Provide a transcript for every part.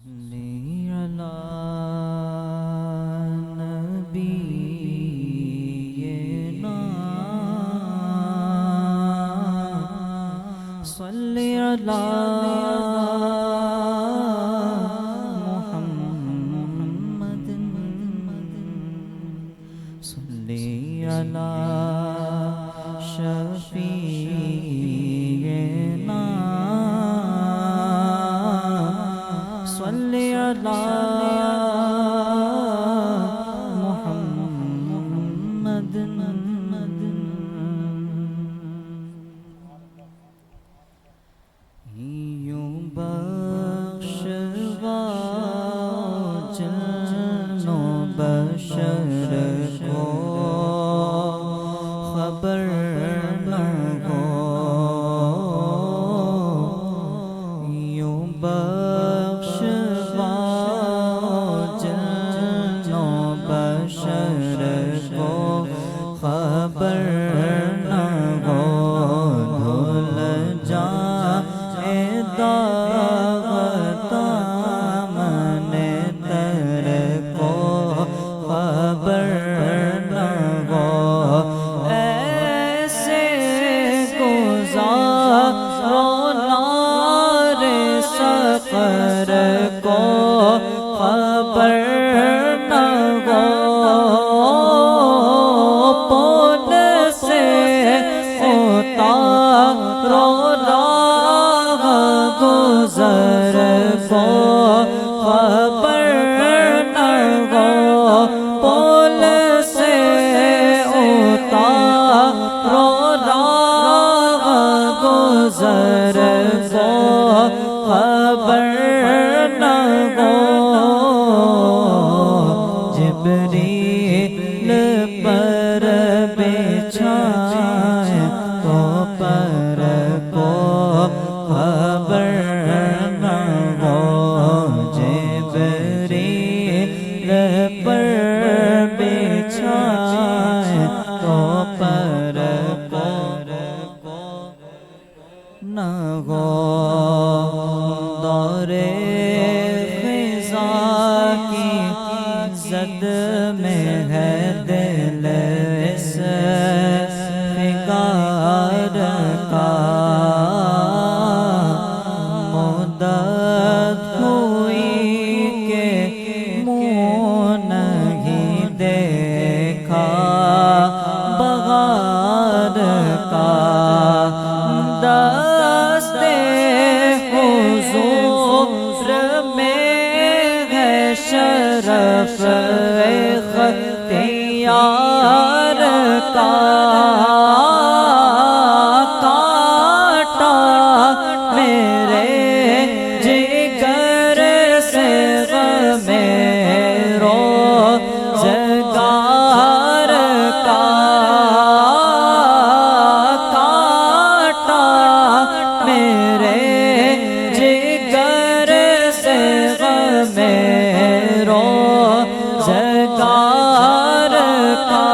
صلی علی نبینا صلی علی محمد صلی علی شفیعنا صلی علی محمد یوں بخشوا جن و بشر کو خبر نہ ہو یوں بخشوا جن و بشر کو خبر نہ ہو دھل جائے داغ دامن تر کو خبر نہ ہو ایسے گزارو نار سفر کو خبر نہ ہو پل سے اتارو راہ گزر کو خبر نہ ہو پل سے اتارو راہ گزر کو خبر نہ ہو جبریل پر بچھائے تو پر کو خبر نہ ہو جبریل پر بچھائے تو پر کو نہ ہو دور خزاں کی زد میں ہے دل اس فگار کا مدت ہوئی کہ منہ نہیں دیکھا بغار کا دست حضور میں ہے شرف اختیار کا کاٹا میرے جگر سے غم روزگار کا کاٹا میرے جگر سے غم روزگار کا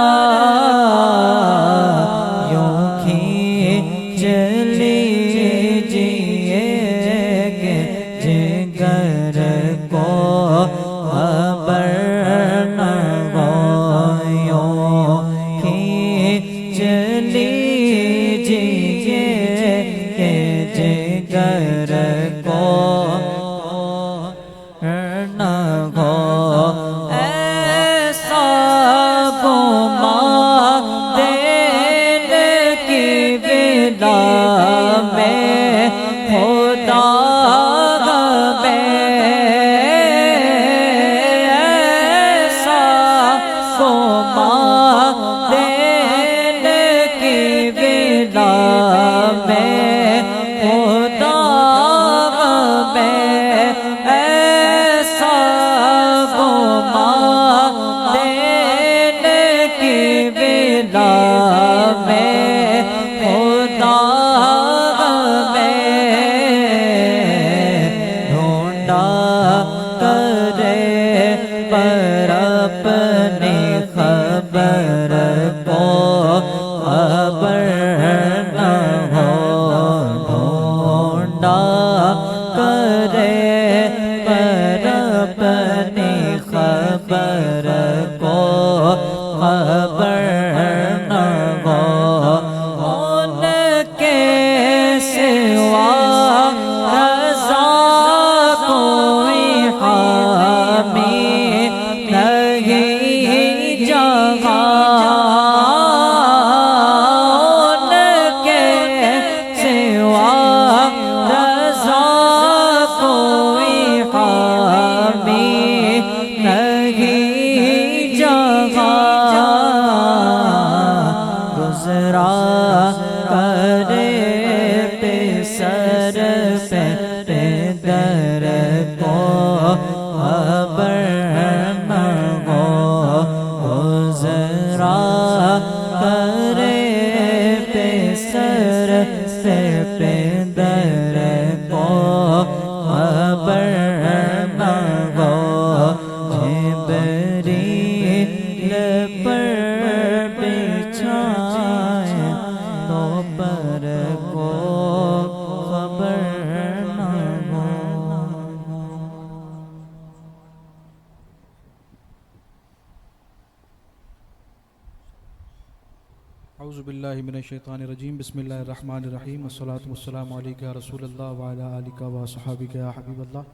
اعوذ باللہ من الشیطان الرجیم بسم اللہ الرحمن الرحیم والصلاة والسلام علیکہ یا رسول اللہ وعلی آلکہ وصحابکہ یا حبیب اللہ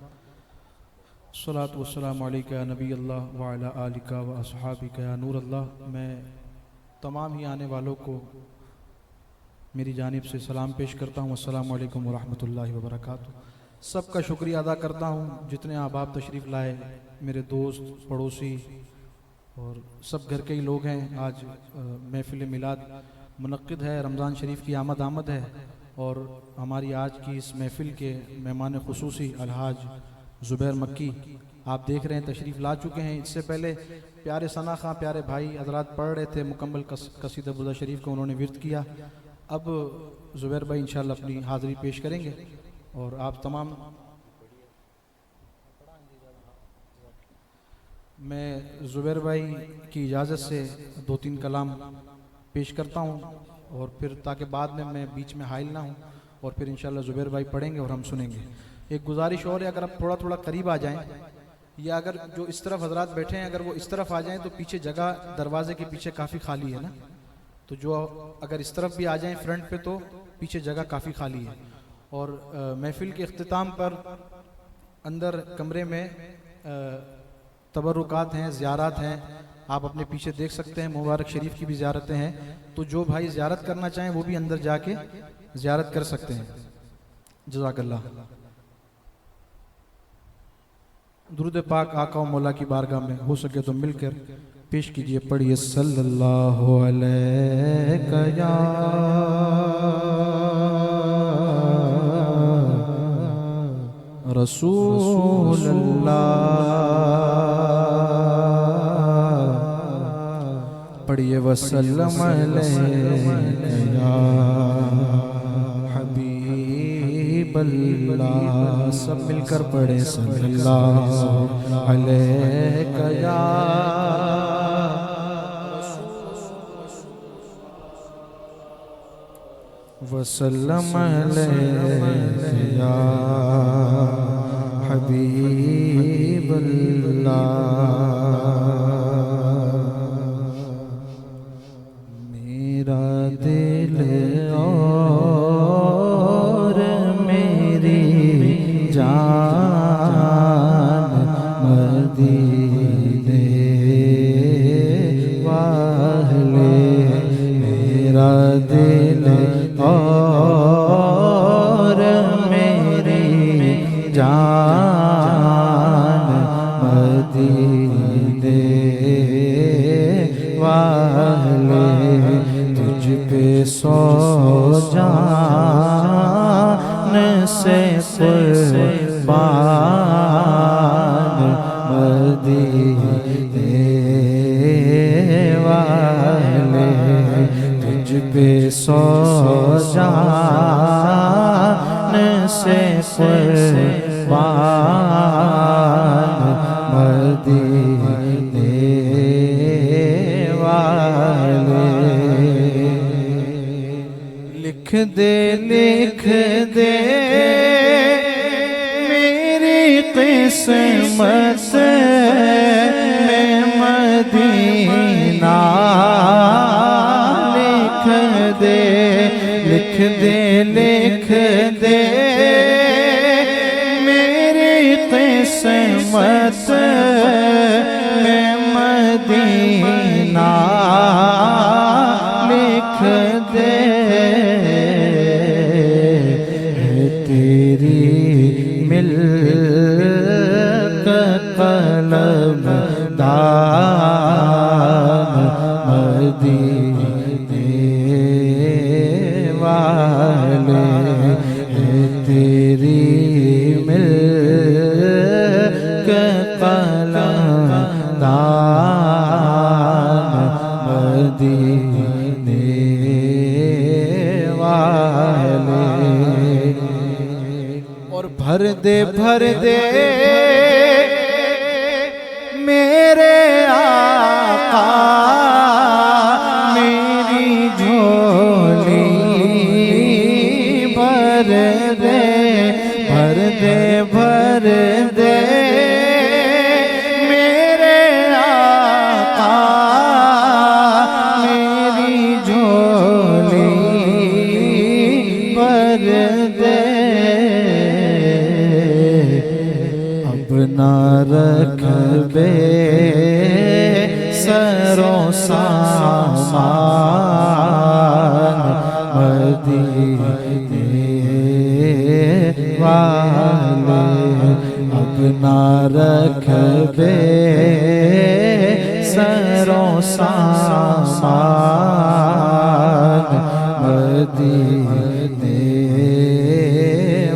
الصلاة والسلام علیکہ یا نبی اللہ وعلی آلکہ وصحابکہ یا نور اللہ۔ میں تمام ہی آنے والوں کو میری جانب سے سلام پیش کرتا ہوں، السلام علیکم ورحمۃ اللہ وبرکاتہ۔ سب کا شکریہ ادا کرتا ہوں جتنے احباب تشریف لائے، میرے دوست پڑوسی اور سب گھر کے ہی لوگ ہیں۔ آج محفل میلاد منعقد ہے، رمضان شریف کی آمد ہے، اور ہماری آج کی اس محفل کے مہمان خصوصی الحاج زبیر مکی آپ دیکھ رہے ہیں تشریف لا چکے ہیں۔ اس سے پہلے پیارے ثنا خاں پیارے بھائی حضرات پڑھ رہے تھے مکمل قصیدہ بردا شریف کو، انہوں نے ورد کیا۔ اب زبیر بھائی انشاءاللہ اپنی حاضری پیش کریں گے، اور آپ تمام میں زبیر بھائی کی اجازت سے 2-3 کلام پیش کرتا ہوں، اور پھر تاکہ بعد میں بیچ میں حائل نہ ہوں، اور پھر انشاءاللہ زبیر بھائی پڑھیں گے اور ہم سنیں گے۔ ایک گزارش اور ہے، اگر آپ تھوڑا قریب آ جائیں، یا اگر جو اس طرف حضرات بیٹھے ہیں اگر وہ اس طرف آ جائیں تو پیچھے جگہ دروازے کے پیچھے کافی خالی ہے نا، تو جو اگر اس طرف بھی آ جائیں فرنٹ پہ تو پیچھے جگہ کافی خالی ہے۔ اور محفل کے اختتام پر اندر کمرے میں تبرکات ہیں، زیارات ہیں، آپ اپنے پیچھے دیکھ سکتے ہیں، مبارک شریف کی بھی زیارتیں ہیں، تو جو بھائی زیارت کرنا چاہیں وہ بھی اندر جا کے زیارت کر سکتے ہیں۔ جزاک اللہ۔ درود پاک آقا و مولا کی بارگاہ میں ہو سکے تو مل کر پیش کیجئے، پڑھیے صلی اللہ علیہ یا رسول اللہ، پڑھیے وسلم علیہ یا حبیب اللہ، سب مل کر پڑھیں صلی اللہ علیہ یا وسلم علیہ یا حبیب اللہ۔ میرا دل اور میری جان مدینے والے، میرا دل اور میری جان مدینے والے، تجھ پہ سو جان سے قربان مدینے والے، تجھ پہ سو جان سے قربان مدینے والے۔ لکھ دے میری قسمت میں مدینہ، لکھ دے میری قسمت میں مدینہ، لکھ دے تیری ملک قلم دان مدینے والے، تیری ملک قلم دان مدینے والے، اور بھر دے میرے آقا میری جھولی، بھر دے میرے آقا میری جھولی، نہ رکھ بے سرو سامان مدینے والے اب نہ رکھ بے سرو سامان مدینے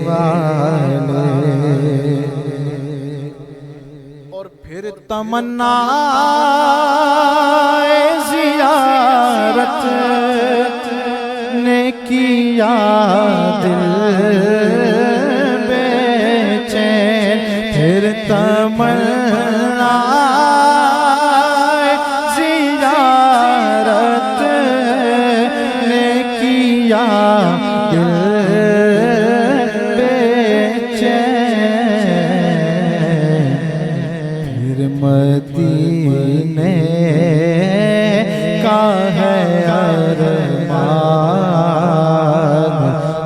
والے اور پھر تمنا زیارت نے کیا دل بے چین پھر تمنا زیارت نے کیا دل بے چین پھر مدینے کا ہے ارمان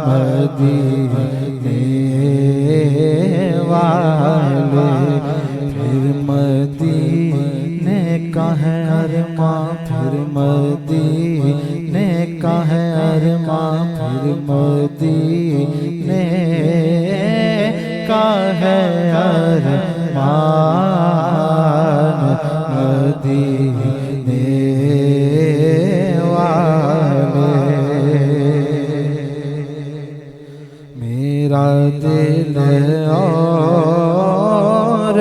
مدینے والے پھر مدینے کا ہے ارمان پھر مدینے کا ہے ارمان پھر مدینے کا ہے ارمان مدینے والے میرا دل اور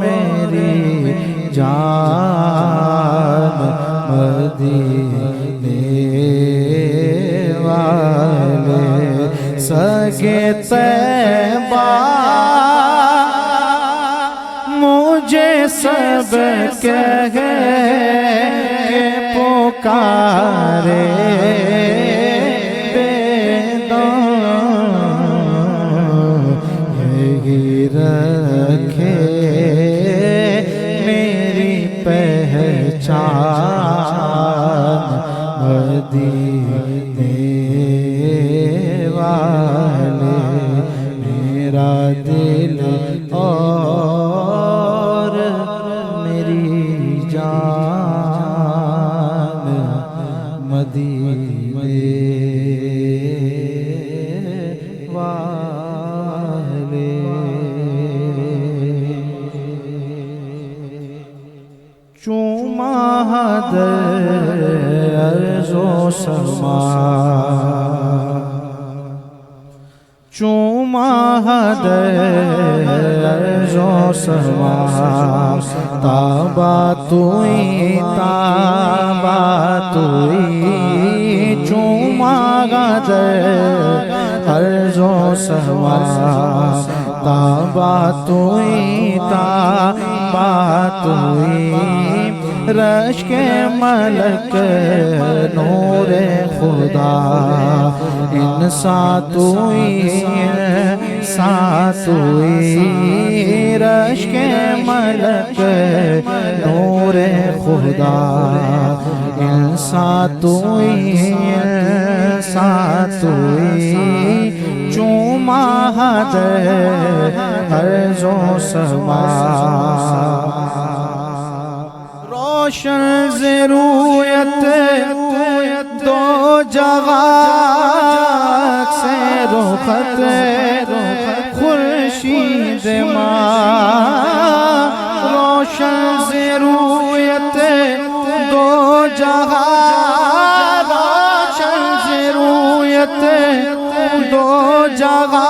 میری جان مدینے والے سگے طیبہ مجھے سب کہے کہ پکارے یہی رکھے میری پہچان مدینے والے میرا دل اور میری جان مدینے والے چوما در ارض و سما چوما در ارض و سما تابا توئی چوما در ارض و سما تابا توئی رشک ملک نور خدا انسان توئی رشک ملک نور خدا انسان توئی چوما در ارض و سما روشن ز رویت دو جگہ سے رخت خورشید ماں روشن ز رویت دو جگہ روشن ز رویت دو جگہ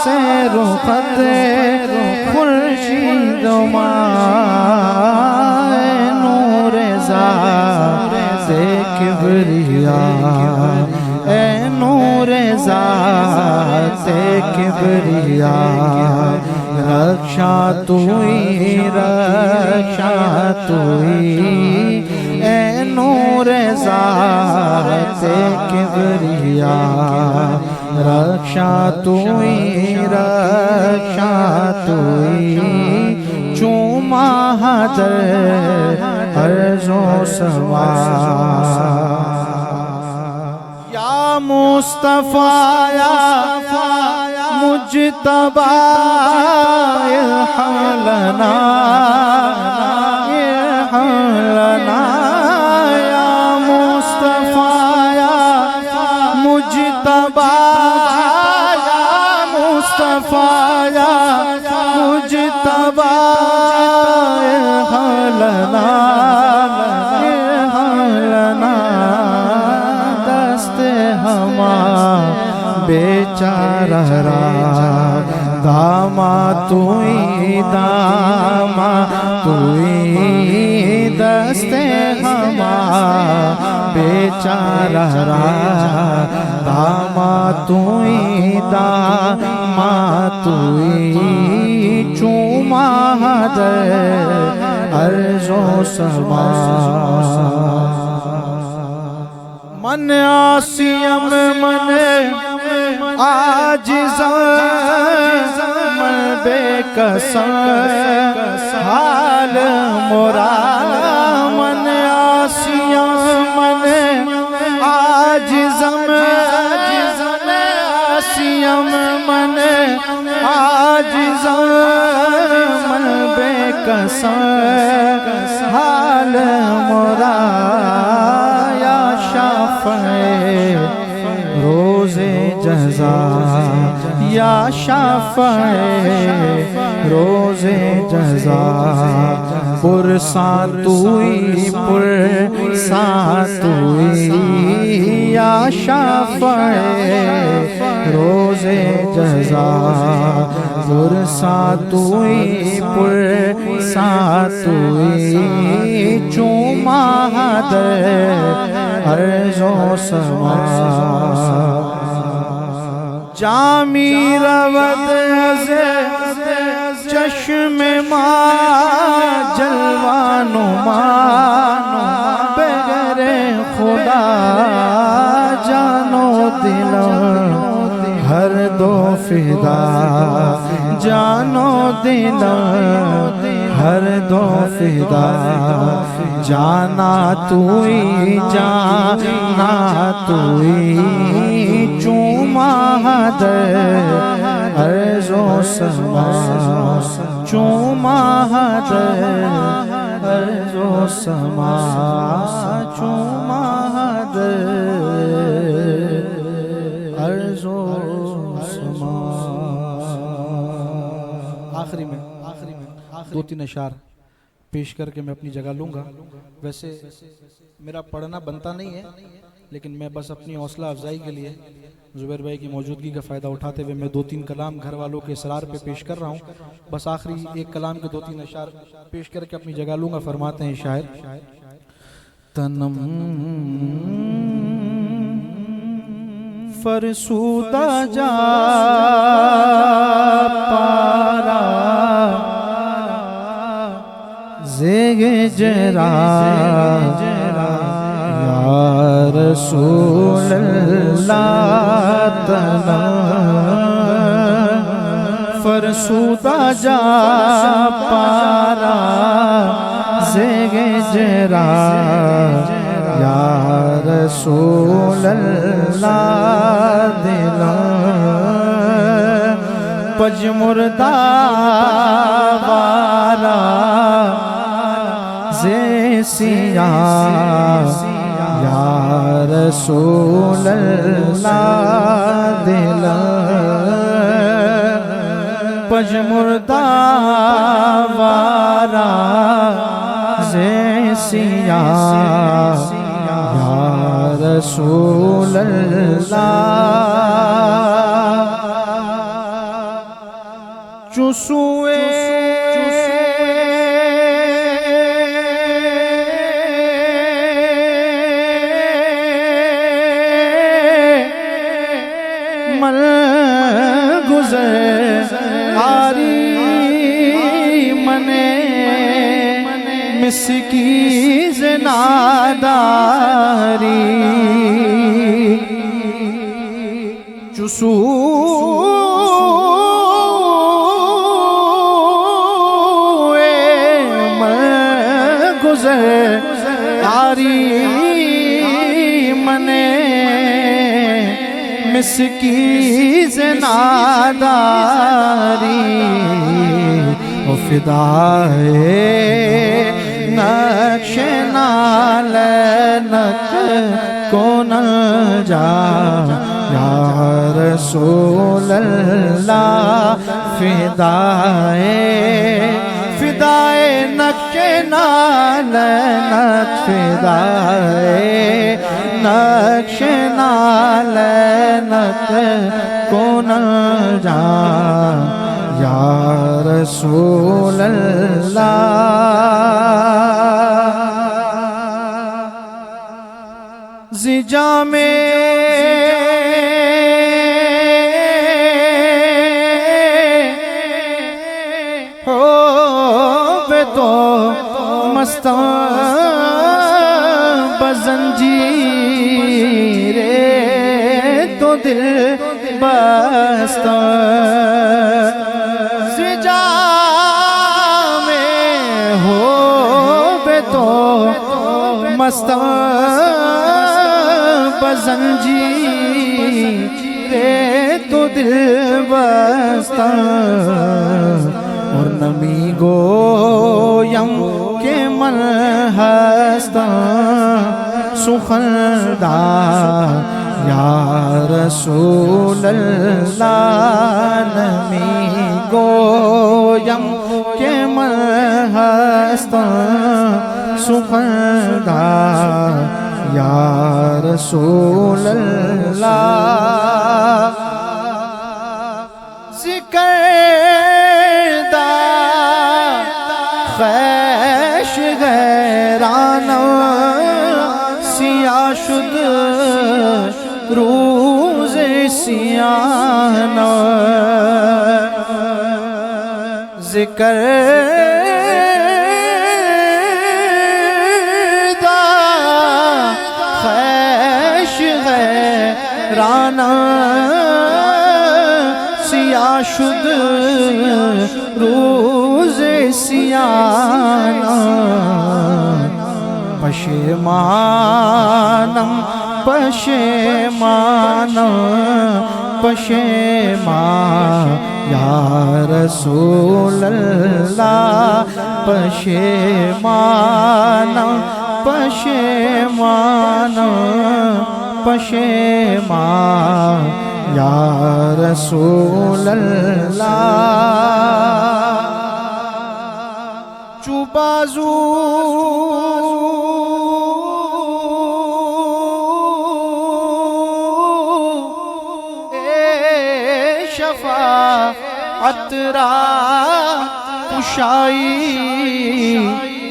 سے رخت خورشید نور ذات کبریاء اے نور ذات کبریاء رکشا توئی اے نور ذات کبریاء رکشا توئی چوما در ارض و سما یا مصطفیٰ مجتبی ارحم لنا یا مصطفیٰ یا مجتبی یا مصطفیٰ یا مجتبی ارحم لنا دست ہما بیچارہ را داما توئی داما توئی دست ہما بیچارہ را داما توئی داما توئی چوما در عرض و سما من عاصیم من عاجزاں من بے کساں حال مراد من عاصیم من عاجزاں عاصیم من عاجزاں من بے کساں حال مراد یا شافع روز جزا یا شافع روز جزا پرساں توئی پرساں توئی یا شافع روز جزا پرساں توئی پرساں توئی چوما در عرض و سما جامی رود از چشم ما جلوان ما بغیر خدا جانو دل ہر دو فدا جانو دل ہر دو فدا جانا توئی جانا توئی چوما در عرض و سما چوما در عرض و سما چوما در عرض و سما آخری میں دو تین اشعار پیش کر کے میں اپنی جگہ لوں گا. ویسے میرا پڑھنا بنتا نہیں ہے لیکن میں بس اپنی حوصلہ افزائی کے لیے زبیر بھائی کی موجودگی کا فائدہ اٹھاتے ہوئے میں دو تین کلام گھر والوں کے اصرار پہ پیش کر رہا ہوں. بس آخری ایک کلام کے دو تین اشعار پیش کر کے اپنی جگہ لوں گا. فرماتے ہیں شاعر تنم فرسودہ جا پارا زیگ جرا یا رسول اللہ تنم فرسودہ جا پارا زیگ جرا یا رسول اللہ دل پج مردہ وارا زی سیاہ یا رسول اللہ دل پج مردہ وارا زی سیاہ یا رسول اللہ چسوے مل گزر آری منے مسکیز ناداری چسوے مل گزر آری منے مسکیز ناداری و فدائے نقش نالنک کون جا یا رسول اللہ فدائے نقش نالنک فدائے نقش نالنک کون جا یا رسول اللہ زجا میں ہو بے تو مستان بزنجیر تو دل بستان زجا میں ہو بے تو مستان بزنجیر تو دل بستان اور نمی گویم کہ من ہستان سخندہ یا رسول اللہ نمی گویم کہ من ہستان سخندہ یا رسول اللہ ذکر خیش غیرانہ سیاہ شد روز سیانہ ذکر دا خیش غیرانہ سیاہ شد روز سیانہ پشیمانم پشیمان یا رسول اللہ پشیمانم پشیمان یا رسول اللہ چوبازو شفاعت را کشائی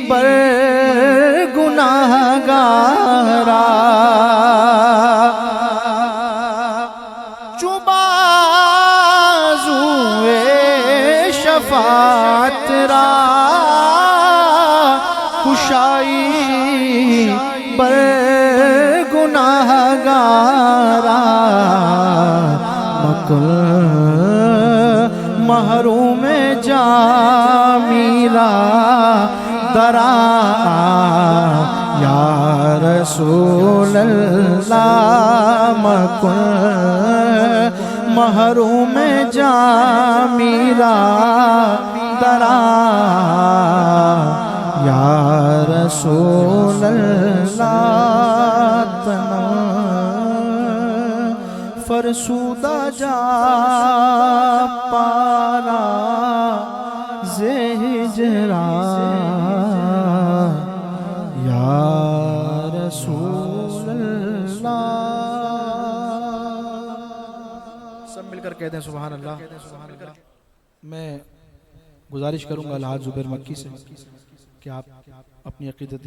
بر گناہگارا چوبازوئے شفاعت را کشائی بر گناہگارا مکل محروم جامیلا درا یا رسول اللہ مکن محروم جامیلا درا یا رسول اللہ تنا فرسودہ جا پارا زہجرا یا رسول اللہ سب مل کر کہتے ہیں سبحان اللہ میں گزارش کروں گا الحاج زبیر مکی سے کہ آپ اپنی عقیدت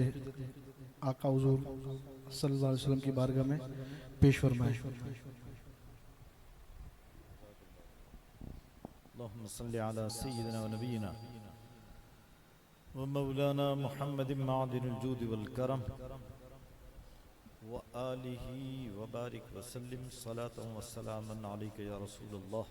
آقا حضور صلی اللہ علیہ وسلم کی بارگاہ میں پیش فرمائیں اللهم صل على سيدنا ونبينا ومولانا محمد معدن الجود والكرم وآله وبارك وسلم صلاة وسلاما عليك يا رسول الله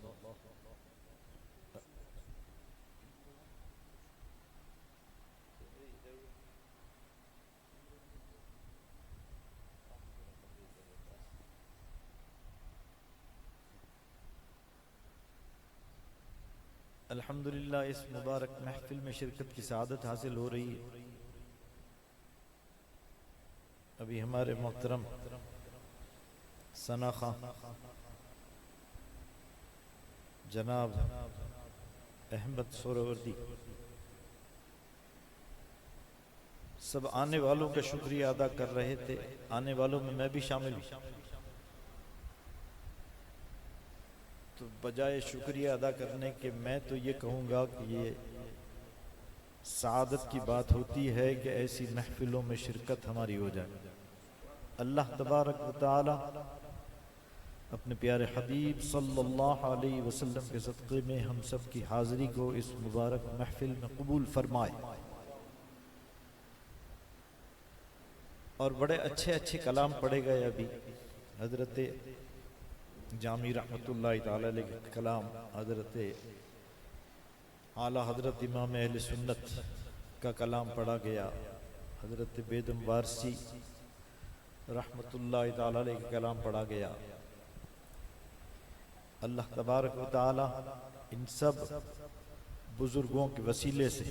الحمدللہ اس مبارک محفل میں شرکت کی سعادت حاصل ہو رہی ہے۔ ابھی ہمارے محترم ثنا خان جناب احمد سہروردی سب آنے والوں کا شکریہ ادا کر رہے تھے، آنے والوں میں بھی شامل ہوں۔ تو بجائے شکریہ ادا کرنے کے میں تو یہ کہوں گا کہ یہ سعادت کی بات ہوتی ہے کہ ایسی محفلوں میں شرکت ہماری ہو جائے۔ اللہ تبارک و تعالی اپنے پیارے حبیب صلی اللہ علیہ وسلم کے صدقے میں ہم سب کی حاضری کو اس مبارک محفل میں قبول فرمائے، اور بڑے اچھے اچھے کلام پڑھے گئے۔ ابھی حضرت جامی رحمۃ اللہ تعالی علیہ کے کلام، حضرت اعلیٰ حضرت امام اہل سنت کا کلام پڑھا گیا، حضرت بیدم وارسی رحمۃ اللہ تعالی علیہ کا کلام پڑھا گیا۔ اللہ تبارک و تعالی ان سب بزرگوں کے وسیلے سے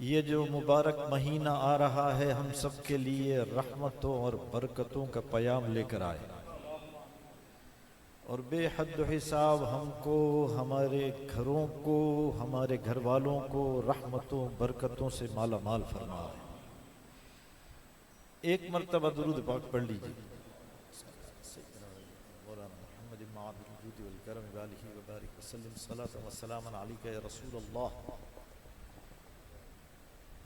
یہ جو مبارک مہینہ آ رہا ہے ہم سب کے لیے رحمتوں اور برکتوں کا پیام لے کر آئے، اور بے حد و حساب ہم کو، ہمارے گھروں کو، ہمارے گھر والوں کو رحمتوں برکتوں سے مالا مال فرمائے۔ ایک مرتبہ درود پاک پڑھ لیجیے۔ مولانا محمد معاذ الجود والکرم وآلہ وبارک وسلم صلاۃ و سلام علیک یا رسول اللہ۔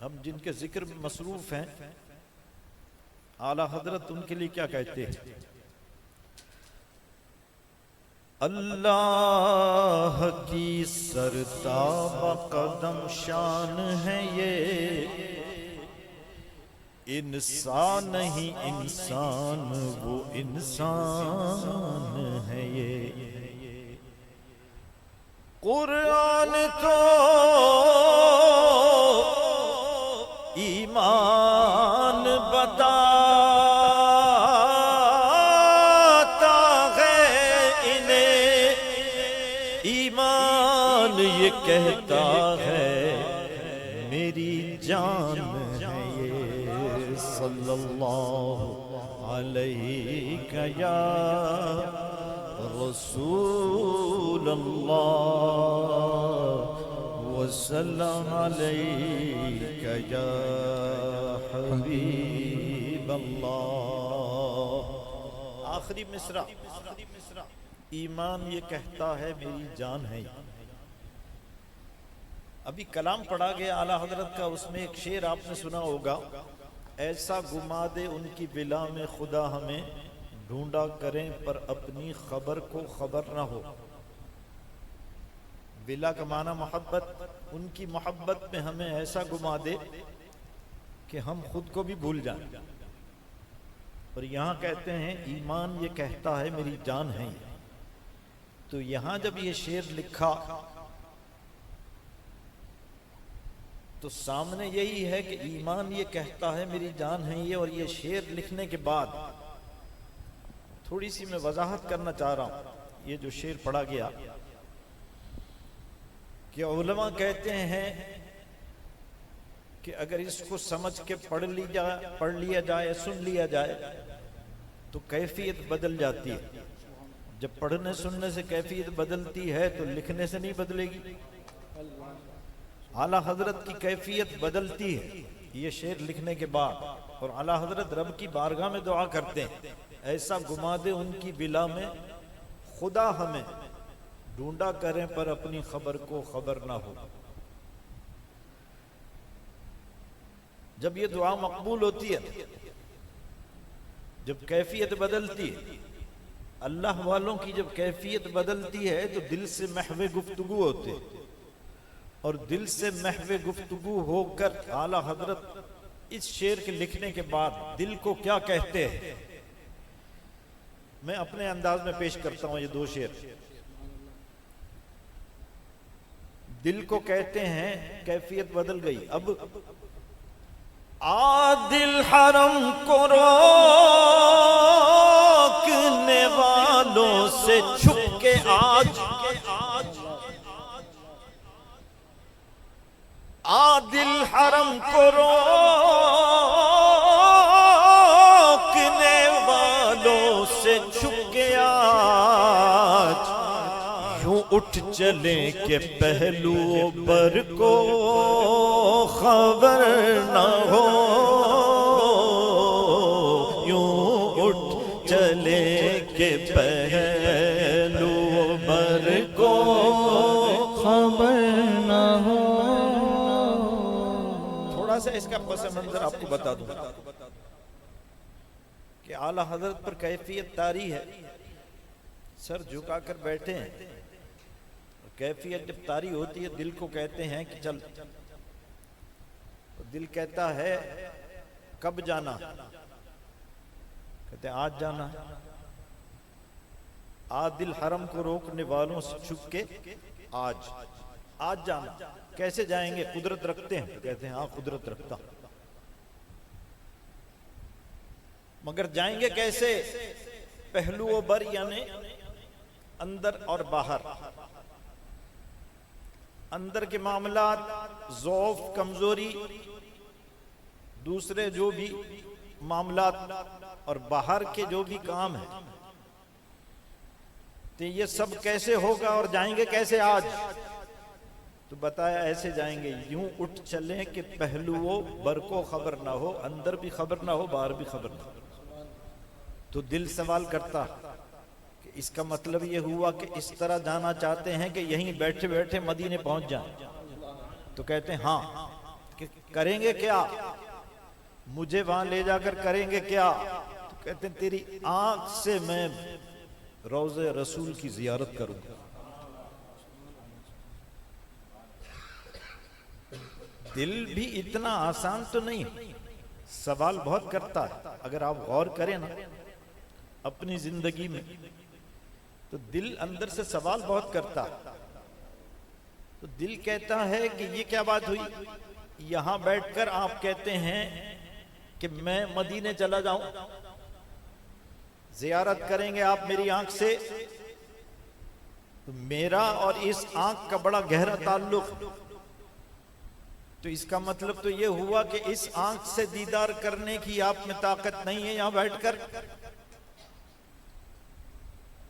ہم جن کے ذکر میں مصروف ہیں اعلیٰ حضرت ان کے لیے کیا کہتے ہیں؟ اللہ کی سرتاب قدم شان ہے یہ، انسان نہیں انسان وہ انسان ہے یہ، قرآن تو ایمان بتاتا ہے انہیں، ایمان یہ کہتا ہے میری جان ہے یہ، صلی اللہ علیہ یا رسول اللہ وسلم علیک یا حبیب اللہ۔ آخری مصرع، ایمان یہ کہتا ہے میری جان ہے۔ ابھی کلام پڑھا گیا اعلیٰ حضرت کا، اس میں ایک شعر آپ نے سنا ہوگا، ایسا گما دے ان کی بلا میں خدا ہمیں، ڈھونڈا کریں پر اپنی خبر کو خبر نہ ہو۔ بلا کا معنی محبت، ان کی محبت میں ہمیں ایسا گما دے کہ ہم خود کو بھی بھول جائیں۔ اور یہاں کہتے ہیں ایمان یہ کہتا ہے میری جان ہے۔ تو یہاں جب یہ شعر لکھا تو سامنے یہی ہے کہ ایمان یہ کہتا ہے میری جان ہے یہ، اور یہ شعر لکھنے کے بعد تھوڑی سی میں وضاحت کرنا چاہ رہا ہوں۔ یہ جو شعر پڑھا گیا کہ علماء کہتے ہیں کہ اگر اس کو سمجھ کے پڑھ لیا جائے، سن لیا جائے تو کیفیت بدل جاتی ہے۔ جب پڑھنے سننے سے کیفیت بدلتی ہے تو لکھنے سے نہیں بدلے گی۔ اعلیٰ حضرت کی کیفیت بدلتی ہے یہ شعر لکھنے کے بعد، اور اعلیٰ حضرت رب کی بارگاہ میں دعا کرتے ہیں ایسا گما دے ان کی بلا میں خدا ہمیں، ڈھونڈا کریں پر اپنی خبر کو خبر نہ ہو۔ جب یہ دعا مقبول ہوتی ہے، جب کیفیت بدلتی ہے، اللہ والوں کی جب کیفیت بدلتی ہے تو دل سے محو گفتگو ہوتے ہیں، اور دل سے محو گفتگو ہو کر اعلیٰ حضرت اس شعر کے لکھنے کے بعد دل کو کیا کہتے ہیں میں اپنے انداز میں پیش کرتا ہوں۔ یہ دو شعر دل کو کہتے ہیں کیفیت بدل گئی۔ اب عادل حرم کو روکنے والوں سے چھپ کے آج عادل حرم کو روکنے والوں سے چھپ گیا یوں اٹھ چلیں کہ پہلو بر کو خبر نہ ہو یوں اٹھ چلیں کہ پہلو بر کو خبر نہ ہو. تھوڑا سا اس کا پس منظر آپ کو بتا دوں کہ اعلیٰ حضرت پر کیفیت طاری ہے. سر جھکا کر بیٹھے ہیں. کیفیت جب طاری ہوتی ہے دل کو کہتے ہیں کہ چل. دل کہتا ہے کب جانا؟ کہتے ہیں آج جانا. عادل حرم کو روکنے والوں سے چھپ کے آج جانا. کیسے جائیں گے؟ قدرت رکھتے ہیں؟ کہتے ہیں ہاں قدرت رکھتا ہوں. مگر جائیں گے کیسے؟ پہلو و بر یعنی اندر اور باہر. اندر کے معاملات ضعف کمزوری دوسرے جو بھی معاملات اور باہر کے جو بھی کام ہیں تو یہ سب کیسے ہوگا اور جائیں گے کیسے آج؟ تو بتایا ایسے جائیں گے یوں اٹھ چلیں کہ پہلو و بر کو خبر نہ ہو. اندر بھی خبر نہ ہو باہر بھی خبر نہ ہو. تو دل سوال کرتا کہ اس کا مطلب یہ ہوا کہ اس طرح جانا چاہتے ہیں کہ یہیں بیٹھے بیٹھے مدینے پہنچ جائیں. تو کہتے ہیں ہاں. کہ کریں گے کیا؟ مجھے وہاں لے جا کر کریں گے کیا؟ تو کہتے ہیں تیری آنکھ سے میں روضہ رسول کی زیارت کروں گا. دل بھی اتنا آسان تو نہیں. سوال بہت کرتا ہے. اگر آپ غور کریں نا اپنی زندگی میں تو دل اندر سے سوال بہت کرتا ہے. تو دل کہتا ہے کہ یہ کیا بات ہوئی؟ یہاں بیٹھ کر آپ کہتے ہیں کہ میں مدینے چلا جاؤں. زیارت کریں گے آپ میری آنکھ سے. تو میرا اور اس آنکھ کا بڑا گہرا تعلق. تو اس کا مطلب تو یہ ہوا کہ اس آنکھ سے دیدار کرنے کی آپ میں طاقت نہیں ہے یہاں بیٹھ کر.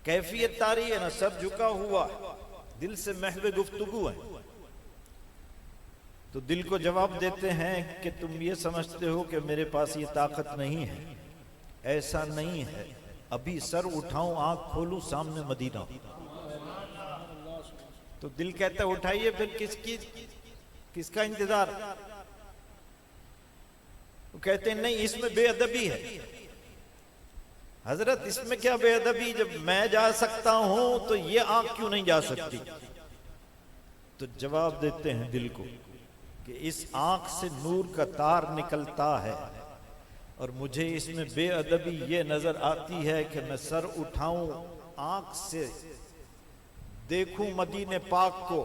کیفیت طاری ہے نا. سر جھکا ہوا دل سے محو گفتگو ہے. تو دل کو جواب دیتے ہیں کہ تم یہ سمجھتے ہو کہ میرے پاس یہ طاقت نہیں ہے. ایسا نہیں ہے. ابھی سر اٹھاؤں آنکھ کھولوں سامنے مدینہ. تو دل کہتا ہے اٹھائیے پھر کس کا انتظار؟ وہ کہتے ہیں نہیں اس میں بے ادبی ہے. حضرت اس میں کیا بے ادبی؟ جب میں جا سکتا ہوں تو یہ آنکھ کیوں نہیں جا سکتی؟ تو جواب دیتے ہیں دل کو کہ اس آنکھ سے نور کا تار نکلتا ہے اور مجھے اس میں بے ادبی یہ نظر آتی ہے کہ میں سر اٹھاؤں آنکھ سے دیکھوں مدینے پاک کو.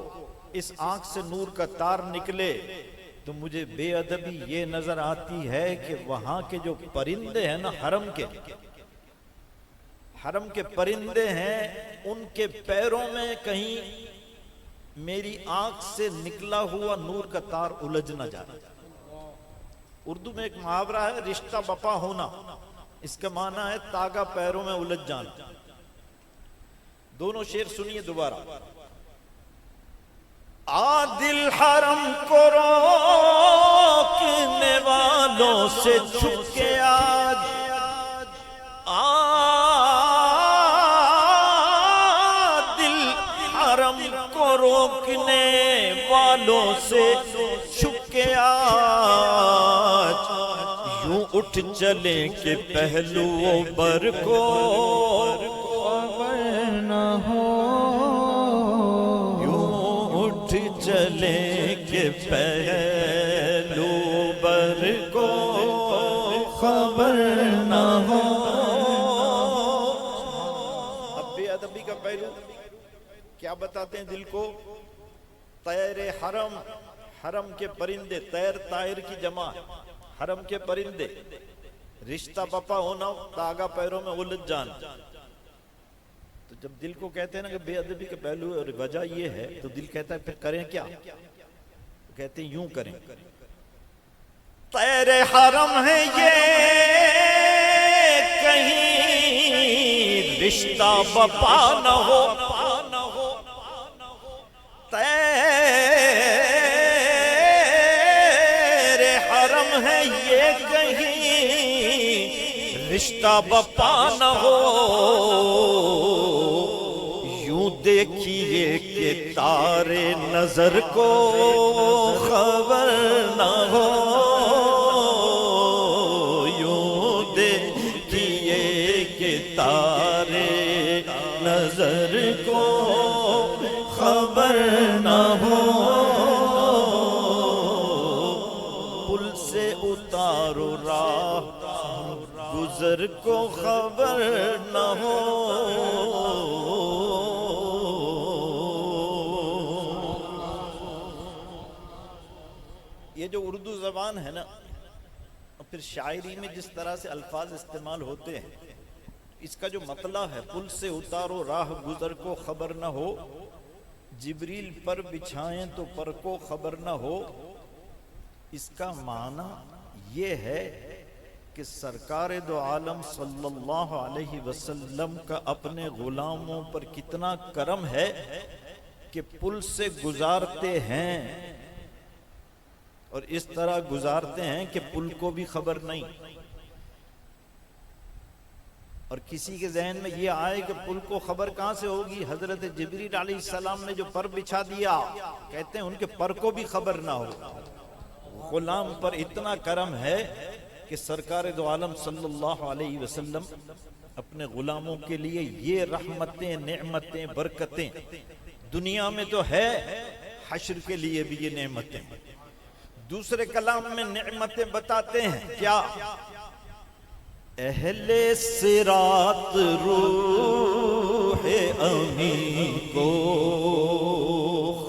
اس آنکھ سے نور کا تار نکلے تو مجھے بے ادبی یہ نظر آتی ہے کہ وہاں کے جو پرندے ہیں نا حرم کے پرندے ہیں ان کے پیروں میں کہیں میری آنکھ سے نکلا ہوا نور کا تار الجھ نہ جائے. اردو میں ایک محاورہ ہے رشتہ بپا ہونا. اس کا معنی ہے تاگا پیروں میں الجھ جانا. دونوں شعر سنیے دوبارہ. عادل حرم کو روکنے والوں سے چھپ کے آج عادل حرم کو روکنے والوں سے چھپ کے آج یوں اٹھ چلیں کہ پہلو بر کو خبر نہ ہو چلیں کہ پہلو بر کو خبر نہ ہو. اب بے ادبی کا پہلو کیا بتاتے ہیں دل کو؟ طیر حرم کے پرندے. طیر طائر کی جمع. حرم کے پرندے. رشتہ بپا ہونا تاگا پیروں میں الجھ جانا. تو جب دل کو کہتے ہیں نا کہ بے ادبی کے پہلو اور وجہ یہ ہے تو دل کہتا ہے پھر کریں کیا؟ کہتے ہیں یوں کریں، تیرے حرم ہے یہ کہیں رشتہ بپا نہ ہو، تیرے حرم ہے یہ کہیں رشتہ بپا نہ ہو، یوں دیکھیے کہ تارے نظر کو خبر نہ ہو، یوں دیکھیے کہ تارے نظر کو خبر نہ ہو، پل سے اتارو راہ گزر کو خبر نہ ہو۔ یہ جو اردو زبان ہے نا، اور پھر شاعری میں جس طرح سے الفاظ استعمال ہوتے ہیں، اس کا جو مطلب ہے پل سے اتارو راہ گزر کو خبر نہ ہو، جبریل پر بچھائیں تو پر کو خبر نہ ہو، اس کا معنی یہ ہے کہ سرکار دو عالم صلی اللہ علیہ وسلم کا اپنے غلاموں پر کتنا کرم ہے کہ پل سے گزارتے ہیں، اور اس طرح گزارتے ہیں کہ پل کو بھی خبر نہیں، اور کسی کے ذہن میں یہ آئے کہ پل کو خبر کہاں سے ہوگی، حضرت جبریل علیہ السلام نے جو پر بچھا دیا، کہتے ہیں ان کے پر کو بھی خبر نہ ہو۔ غلام پر اتنا کرم ہے کہ سرکار دو عالم صلی اللہ علیہ وسلم اپنے غلاموں کے لیے یہ رحمتیں، نعمتیں، برکتیں دنیا میں تو ہے، حشر کے لیے بھی یہ نعمتیں۔ دوسرے کلام میں نعمتیں بتاتے ہیں کیا؟ اہل صراط روح امین کو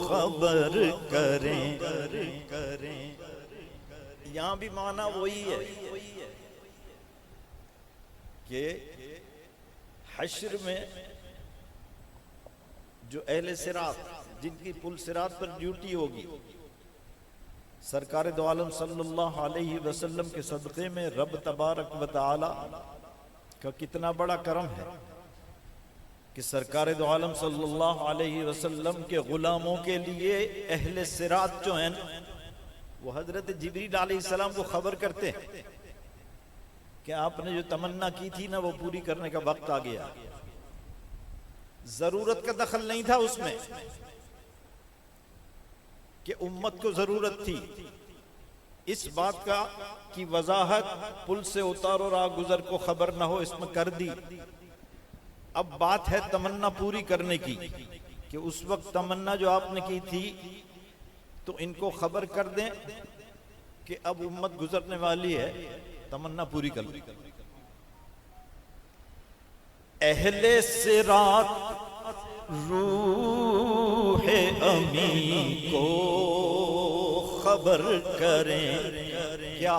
خبر کریں، یہاں بھی معنی وہی ہے کہ حشر میں جو اہل صراط جن کی پل صراط پر ڈیوٹی ہوگی، سرکار دو عالم صلی اللہ علیہ وسلم کے صدقے میں رب تبارک و تعالی کا کتنا بڑا کرم ہے کہ سرکار دو عالم صلی اللہ علیہ وسلم کے غلاموں کے لیے اہل صراط جو ہیں وہ حضرت جبریل علیہ السلام کو خبر کرتے ہیں کہ آپ نے جو تمنا کی تھی نا وہ پوری کرنے کا وقت آ گیا۔ ضرورت کا دخل نہیں تھا اس میں کہ امت کو ضرورت تھی، اس بات کا کی وضاحت پل سے اتارو راہ گزر کو خبر نہ ہو اس میں کر دی۔ اب بات ہے تمنا پوری کرنے کی کہ اس وقت تمنا جو آپ نے کی تھی تو ان کو خبر کر دیں کہ اب امت گزرنے والی ہے، تمنا پوری کر لیں۔ اہل صراط روح امین کو خبر کریں کیا؟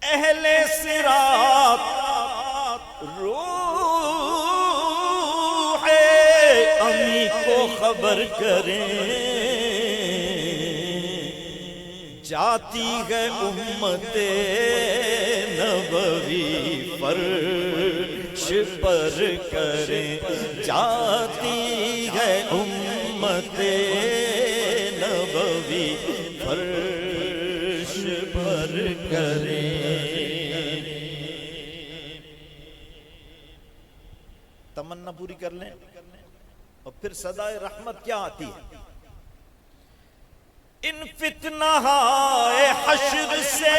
اہل صراط روح امین کو خبر کریں، جاتی ہے امت نبوی فرش پر کریں، جاتی ہے امت نبوی فرش پر کریں۔ تمنا پوری کر لیں، اور پھر صدائے رحمت کیا آتی ہے؟ ان فتنہ حشر سے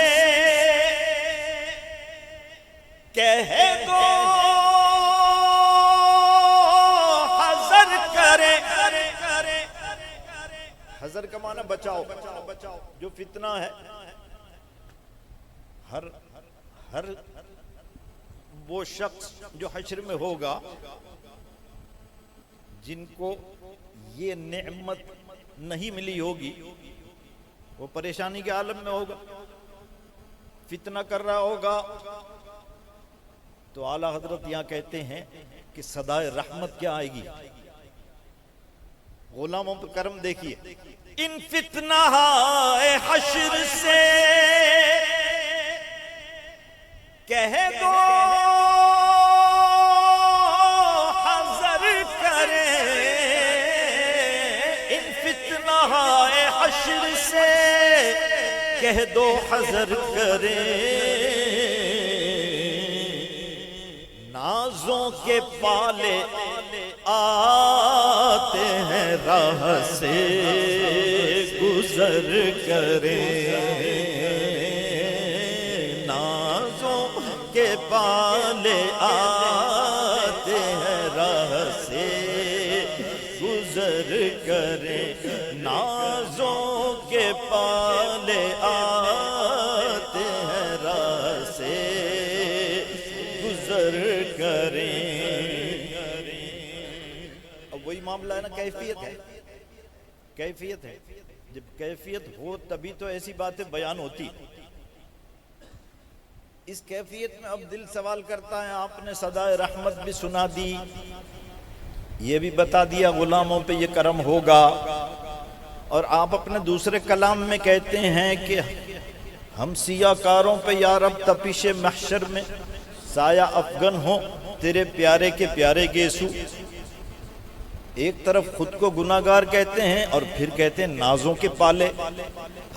کہہ دو حذر کرے، حذر کا معنی بچاؤ، جو فتنہ ہے ہر وہ شخص جو حشر میں ہوگا جن کو یہ نعمت نہیں ملی ہوگی وہ پریشانی کے عالم میں ہوگا، فتنہ کر رہا ہوگا، تو اعلیٰ حضرت یہاں کہتے ہیں کہ صدائے رحمت کیا آئے گی؟ غلاموں پر کرم دیکھیے، ان فتنہ حشر سے کہہ دو حذر کرے، ان فتنہ حشر سے کہہ دو حذر کرے، نازوں کے پالے آتے ہیں راہ سے گزر کریں، نازوں کے پالے آتے ہیں راہ سے گزر کریں، نازوں کے پالے آتے ہیں راہ سے گزر کریں۔ اب وہی معاملہ ہے نا، کیفیت ہے، کیفیت ہے، جب کیفیت ہو تبھی تو ایسی باتیں بیان ہوتی۔ اس کیفیت میں اب دل سوال کرتا ہے، آپ نے صدائے رحمت بھی سنا دی، یہ بھی بتا دیا غلاموں پہ یہ کرم ہوگا، اور آپ اپنے دوسرے کلام میں کہتے ہیں کہ ہم سیاہ کاروں پہ یا رب تپش محشر میں سایہ افغن ہوں تیرے پیارے کے پیارے گیسو۔ ایک طرف خود کو گناہگار کہتے ہیں اور پھر کہتے ہیں نازوں کے پالے،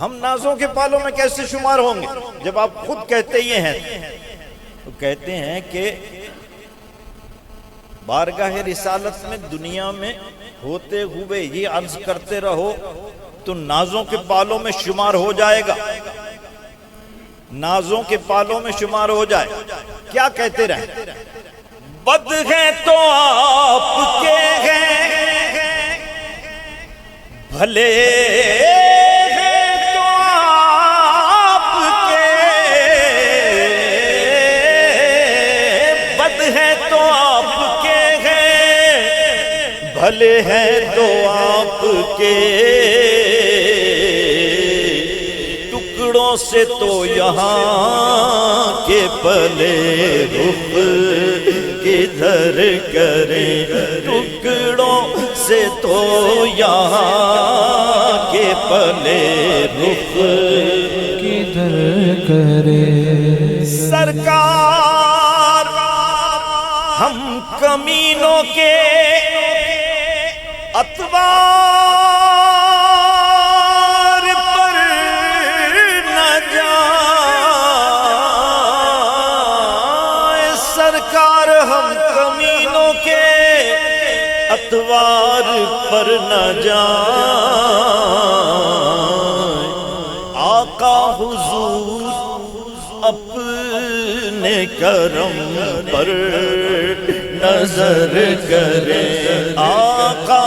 ہم نازوں کے پالوں میں کیسے شمار ہوں گے جب آپ خود کہتے ہی ہیں؟ تو کہتے ہیں کہ بارگاہ رسالت میں دنیا میں ہوتے ہوئے یہ عرض کرتے رہو تو نازوں کے پالوں میں شمار ہو جائے گا، نازوں کے پالوں میں شمار ہو جائے۔ کیا کہتے رہیں؟ بد ہیں تو آپ کے ہیں، بھلے ہیں تو آپ کے، بد ہیں تو آپ کے ہیں، بھلے ہیں تو آپ کے، ٹکڑوں سے تو یہاں کے پلے رخ کدھر کریں، ٹکڑوں سے تو یہاں کے پلے رخ کدھر کرے۔ سرکار ہم کمینوں کے اتوار پر نہ جائیں، سرکار ہم کمینوں کے اتوار پر نہ جائیں، آقا حضور اپنے کرم پر نظر کریں، آقا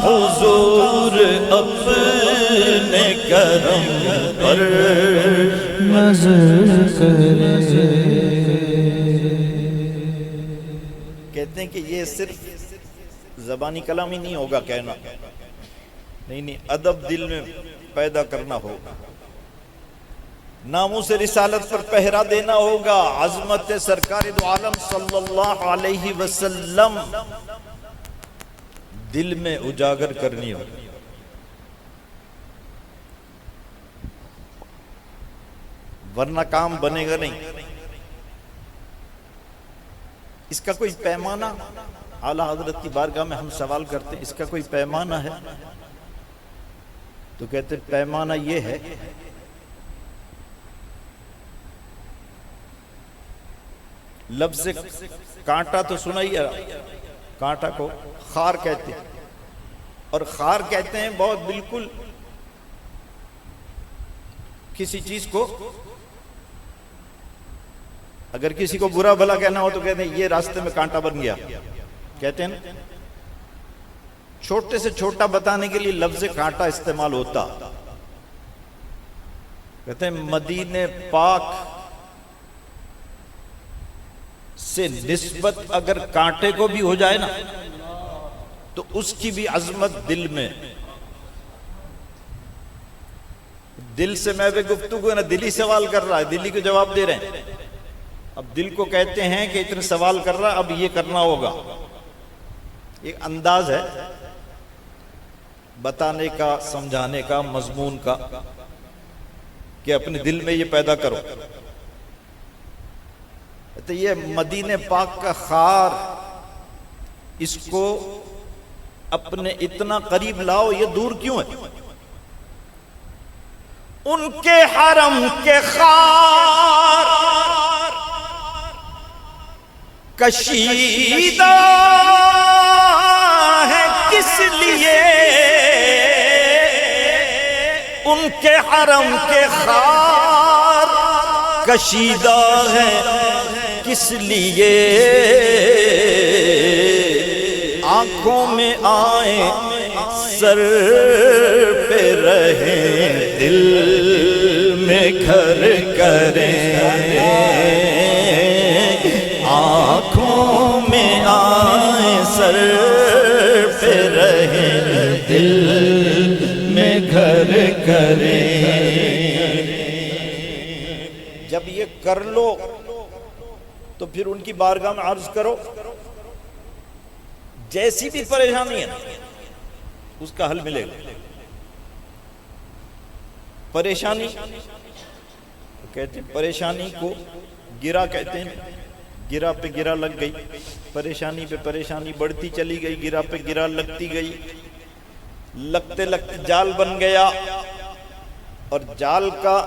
حضور اپنے کرم پر نظر کرے۔ کہتے ہیں کہ یہ صرف زبانی کلام ہی نہیں ہوگا کہنا، نہیں، ادب دل میں پیدا کرنا ہوگا، ناموس رسالت پر پہرا دینا ہوگا، عظمت سرکار دو عالم صلی اللہ علیہ وسلم دل میں اجاگر کرنی ہوگی۔ ورنہ کام بنے گا نہیں۔ اس کا کوئی پیمانہ، اعلیٰ حضرت کی بارگاہ میں ہم سوال کرتے ہیں، اس کا کوئی پیمانہ ہے؟ تو کہتے ہیں پیمانہ یہ ہے لفظ کانٹا تو سنا ہی ہے، کانٹا کو خار کہتے ہیں، اور خار کہتے ہیں بہت بالکل کسی چیز کو، اگر کسی کو برا بھلا کہنا ہو تو کہتے ہیں یہ راستے میں کانٹا بن گیا، کہتے ہیں نا، چھوٹے سے چھوٹا بتانے کے لیے لفظ کانٹا استعمال ہوتا۔ کہتے ہیں مدینے پاک سے نسبت اگر کانٹے کو بھی ہو جائے نا تو اس کی بھی عظمت دل میں، دل سے میں بھی گفتگو ہے نا، دل ہی سوال کر رہا ہے، دل ہی کو جواب دے رہے ہیں۔ اب دل کو کہتے ہیں کہ اتنے سوال کر رہا، اب یہ کرنا ہوگا، ایک انداز ہے۔ بتانے کا، سمجھانے کا، مضمون کا، کہ اپنے دل میں یہ پیدا کرو۔ تو یہ مدینہ پاک کا خار، اس کو اپنے اتنا قریب لاؤ، یہ دور کیوں ہے؟ ان کے حرم کے خار کشیدہ ہے کس لیے؟ ان کے حرم کے خار کشیدہ ہے کس لیے؟ آنکھوں میں آئے سر پہ رہیں، دل میں گھر کریں، آنکھوں میں آئے سر پہ رہیں، دل میں گھر کریں۔ جب یہ کر لو تو پھر ان کی بارگاہ میں عرض کرو، جیسی بھی پریشانی ہے اس کا حل ملے گا۔ پریشانی کہتے ہیں، پریشانی کو گرا کہتے ہیں، گرا پہ گرا لگ گئی، پریشانی پہ پریشانی بڑھتی چلی گئی، گرا پہ گرا لگتی گئی، لگتے لگتے جال بن گیا، اور جال کا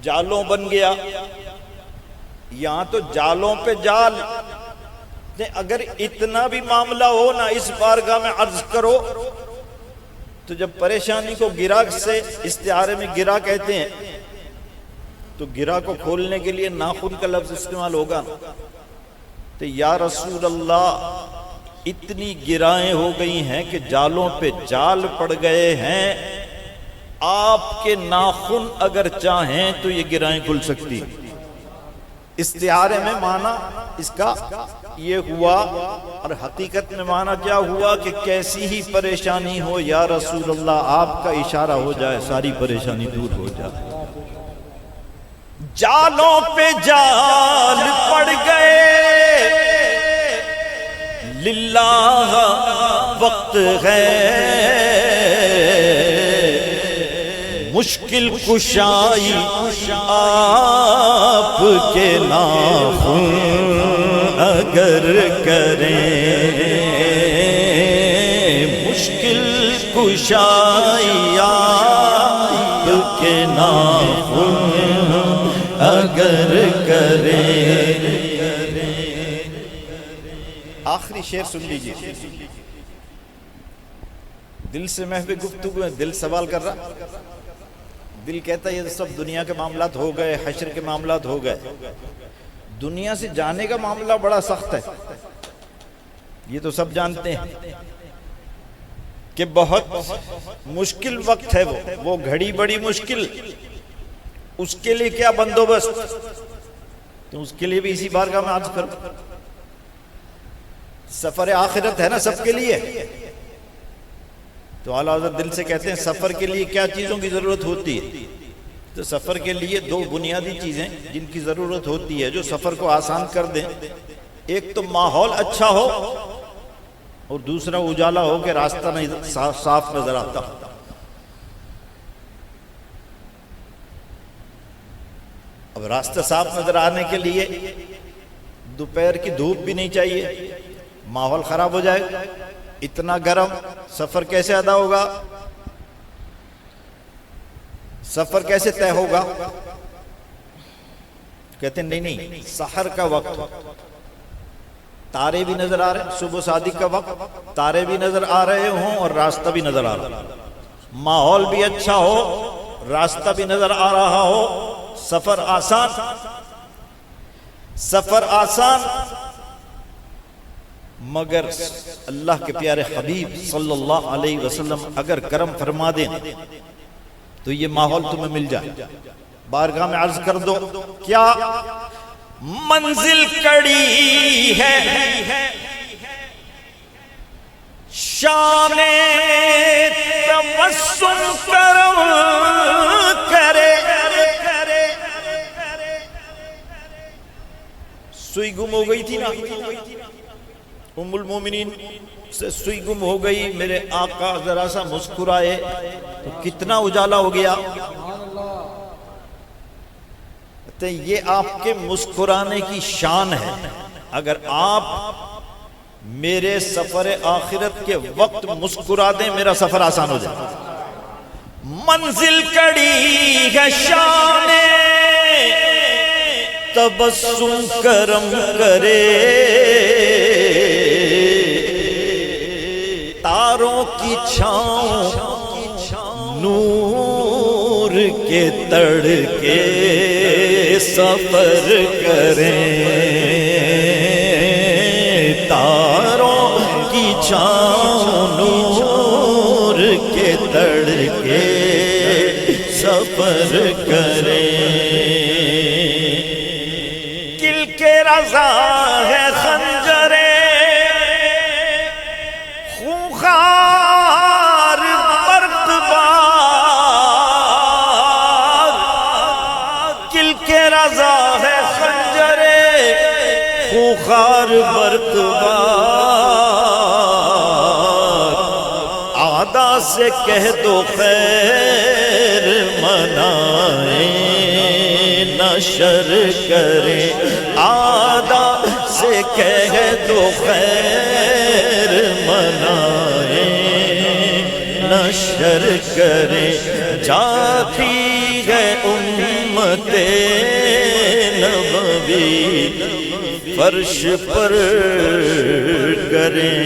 جالوں بن گیا۔ یہاں تو جالوں پہ جال، اگر اتنا بھی معاملہ ہو نا، اس بارگاہ میں عرض کرو، تو جب پریشانی کو گرا سے استعارے میں گرا کہتے ہیں، تو گرا کو کھولنے کے لیے ناخن کا لفظ استعمال ہوگا، تو یا رسول اللہ اتنی گرائیں ہو گئی ہیں کہ جالوں پہ جال پڑ گئے ہیں، آپ کے ناخن اگر چاہیں تو یہ گرائیں کھل سکتی ہیں۔ استعارے میں معنی اس کا یہ ہوا، اور حقیقت میں معنی کیا ہوا کہ کیسی ہی پریشانی ہو یا رسول اللہ، آپ کا اشارہ ہو جائے ساری پریشانی دور ہو جائے۔ جالوں پہ جال پڑ گئے، للہ وقت ہے، مشکل کشائی آپ کے ناخن اگر کریں، مشکل کشائی آپ کے ناخن اگر کریں۔ آخری شعر سن لیجیے، دل سے محو گفتگو ہے، دل سوال کر رہا، دل کہتا ہے یہ سب دنیا کے معاملات ہو گئے، حشر کے معاملات ہو گئے، دنیا سے جانے کا معاملہ بڑا سخت ہے، یہ تو سب جانتے ہیں کہ بہت مشکل وقت ہے، وہ گھڑی بڑی مشکل، اس کے لیے کیا بندوبست، تو اس کے لیے بھی اسی بارگاہ میں عرض کرو۔ سفر آخرت ہے نا سب کے لیے، تو اعلیٰ حضرت دل سے کہتے ہیں سفر کے لیے کیا چیزوں کی ضرورت ہوتی ہے، تو سفر کے لیے دو بنیادی چیزیں جن کی ضرورت ہوتی ہے جو سفر کو آسان کر دیں، ایک تو ماحول اچھا ہو، اور دوسرا اجالا ہو کہ راستہ صاف نظر آتا ہو۔ اب راستہ صاف نظر آنے کے لیے دوپہر کی دھوپ بھی نہیں چاہیے، ماحول خراب ہو جائے، اتنا گرم، سفر کیسے ادا ہوگا، سفر کیسے طے ہوگا؟ کہتے ہیں نہیں، سحر کا وقت، تارے بھی نظر آ رہے، صبح صادق کا وقت، تارے بھی نظر آ رہے ہوں اور راستہ بھی نظر آ رہا، ماحول بھی اچھا ہو، راستہ بھی نظر آ رہا ہو، سفر آسان، سفر آسان، مگر اللہ کے پیارے حبیب صلی اللہ علیہ وسلم اگر کرم فرما دیں تو یہ ماحول تمہیں مل جائے۔ بارگاہ میں عرض کر دو، کیا منزل کڑی ہے شان تبسم کرم کرے، سوئی گم ہو گئی تھی نا، ام المومنین سے سوئی گم ہو گئی، میرے آقا ذرا سا مسکرائے تو کتنا اجالا ہو گیا. کہتے ہیں یہ آپ کے مسکرانے کی شان ہے. اگر آپ میرے سفر آخرت کے وقت مسکرا دیں میرا سفر آسان ہو جائے. منزل کڑی ہے شان تبسم کرم کرے، تاروں کی چھاؤں نور کے تڑکے سفر کریں، تاروں کی چھاؤں نور کے تڑکے سفر کریں. کل کے رضا ہے خنجرے خونخوار برقبار، کل کے رضا ہے خنجرے خونخوار برقبار. آدھا سے کہہ دو خیر منائیں نشر کریں، آدھا سے کہہ دو خیر منائیں نشر کریں. جاتی ہے امت نبوی فرش پر کریں.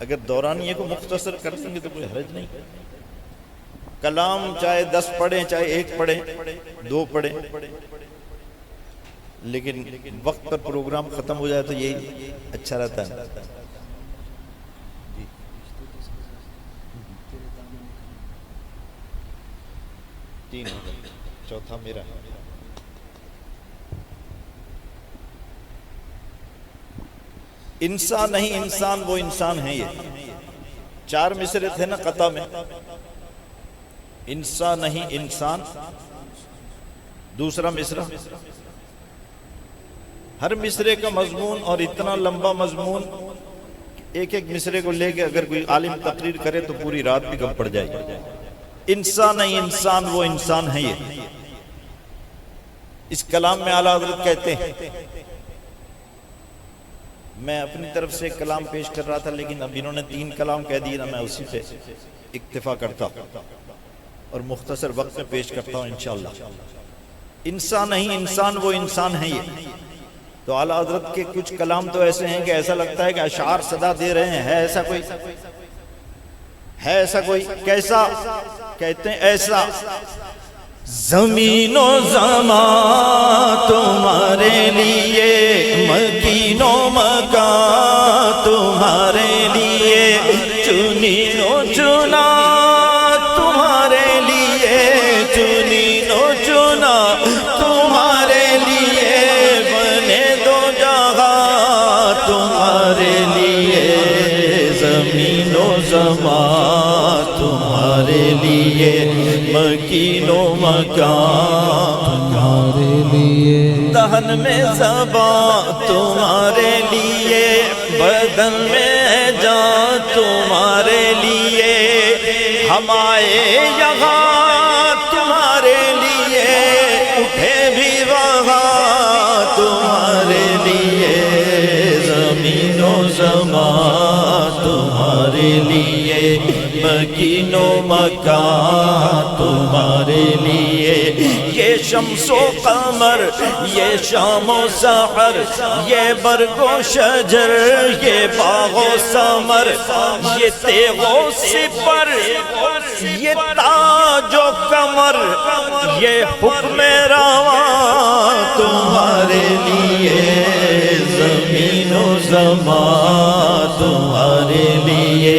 اگر دورانیے کو مختصر کر دیں گے تو کوئی حرج نہیں. کلام چاہے 10 پڑھیں چاہے 1 پڑھیں 2 پڑھیں، لیکن وقت پر پروگرام ختم ہو جائے تو یہی اچھا رہتا ہے. تین چوتھا میرا. انسان نہیں انسان وہ انسان ہے. یہ 4 مصرے تھے نا قطع میں. انسان نہیں انسان، دوسرا مصرع. ہر مصرے کا مضمون اور اتنا لمبا مضمون ایک ایک مصرے کو لے کے اگر کوئی عالم تقریر کرے تو پوری رات بھی کم پڑ جائے. انسان نہیں انسان وہ انسان ہے. یہ اس کلام میں اعلیٰ حضرت کہتے ہیں، میں اپنی طرف سے ایک کلام پیش کر رہا تھا لیکن اب انہوں نے 3 کلام کہہ دیے نا، میں اسی پہ اکتفا کرتا ہوں اور مختصر وقت میں پیش کرتا ہوں انشاءاللہ. انسان نہیں انسان وہ انسان ہے. یہ تو اعلیٰ حضرت کے کچھ کلام تو ایسے ہیں کہ ایسا لگتا ہے کہ اشعار صدا دے رہے ہیں. ہے ایسا کوئی کیسا؟ کہتے ہیں ایسا: زمین و زمان تمہارے لیے، مکین و مکان تمہارے لیے، چنین و چنا تمہارے لیے، چنین و چنا تمہارے لیے، بنے دو جہاں تمہارے لیے، زمین و زمان تمہارے لیے، مکین و مکان تمہارے لیے، دہن میں زبان تمہارے لیے، بدن میں جان تمہارے لیے، ہم آئے یہاں تمہارے لیے، اٹھے بھی وہاں تمہارے لیے، زمین و زمان تمہارے لیے، مکین و مکان تمہارے لیے. یہ شمس و قمر، یہ شام و سحر، یہ برگ و شجر، یہ باغ و ثمر، یہ تیغ و سپر، یہ تاج و کمر، یہ حکم رواں تمہارے لیے، زمین و زمان تمہارے لیے،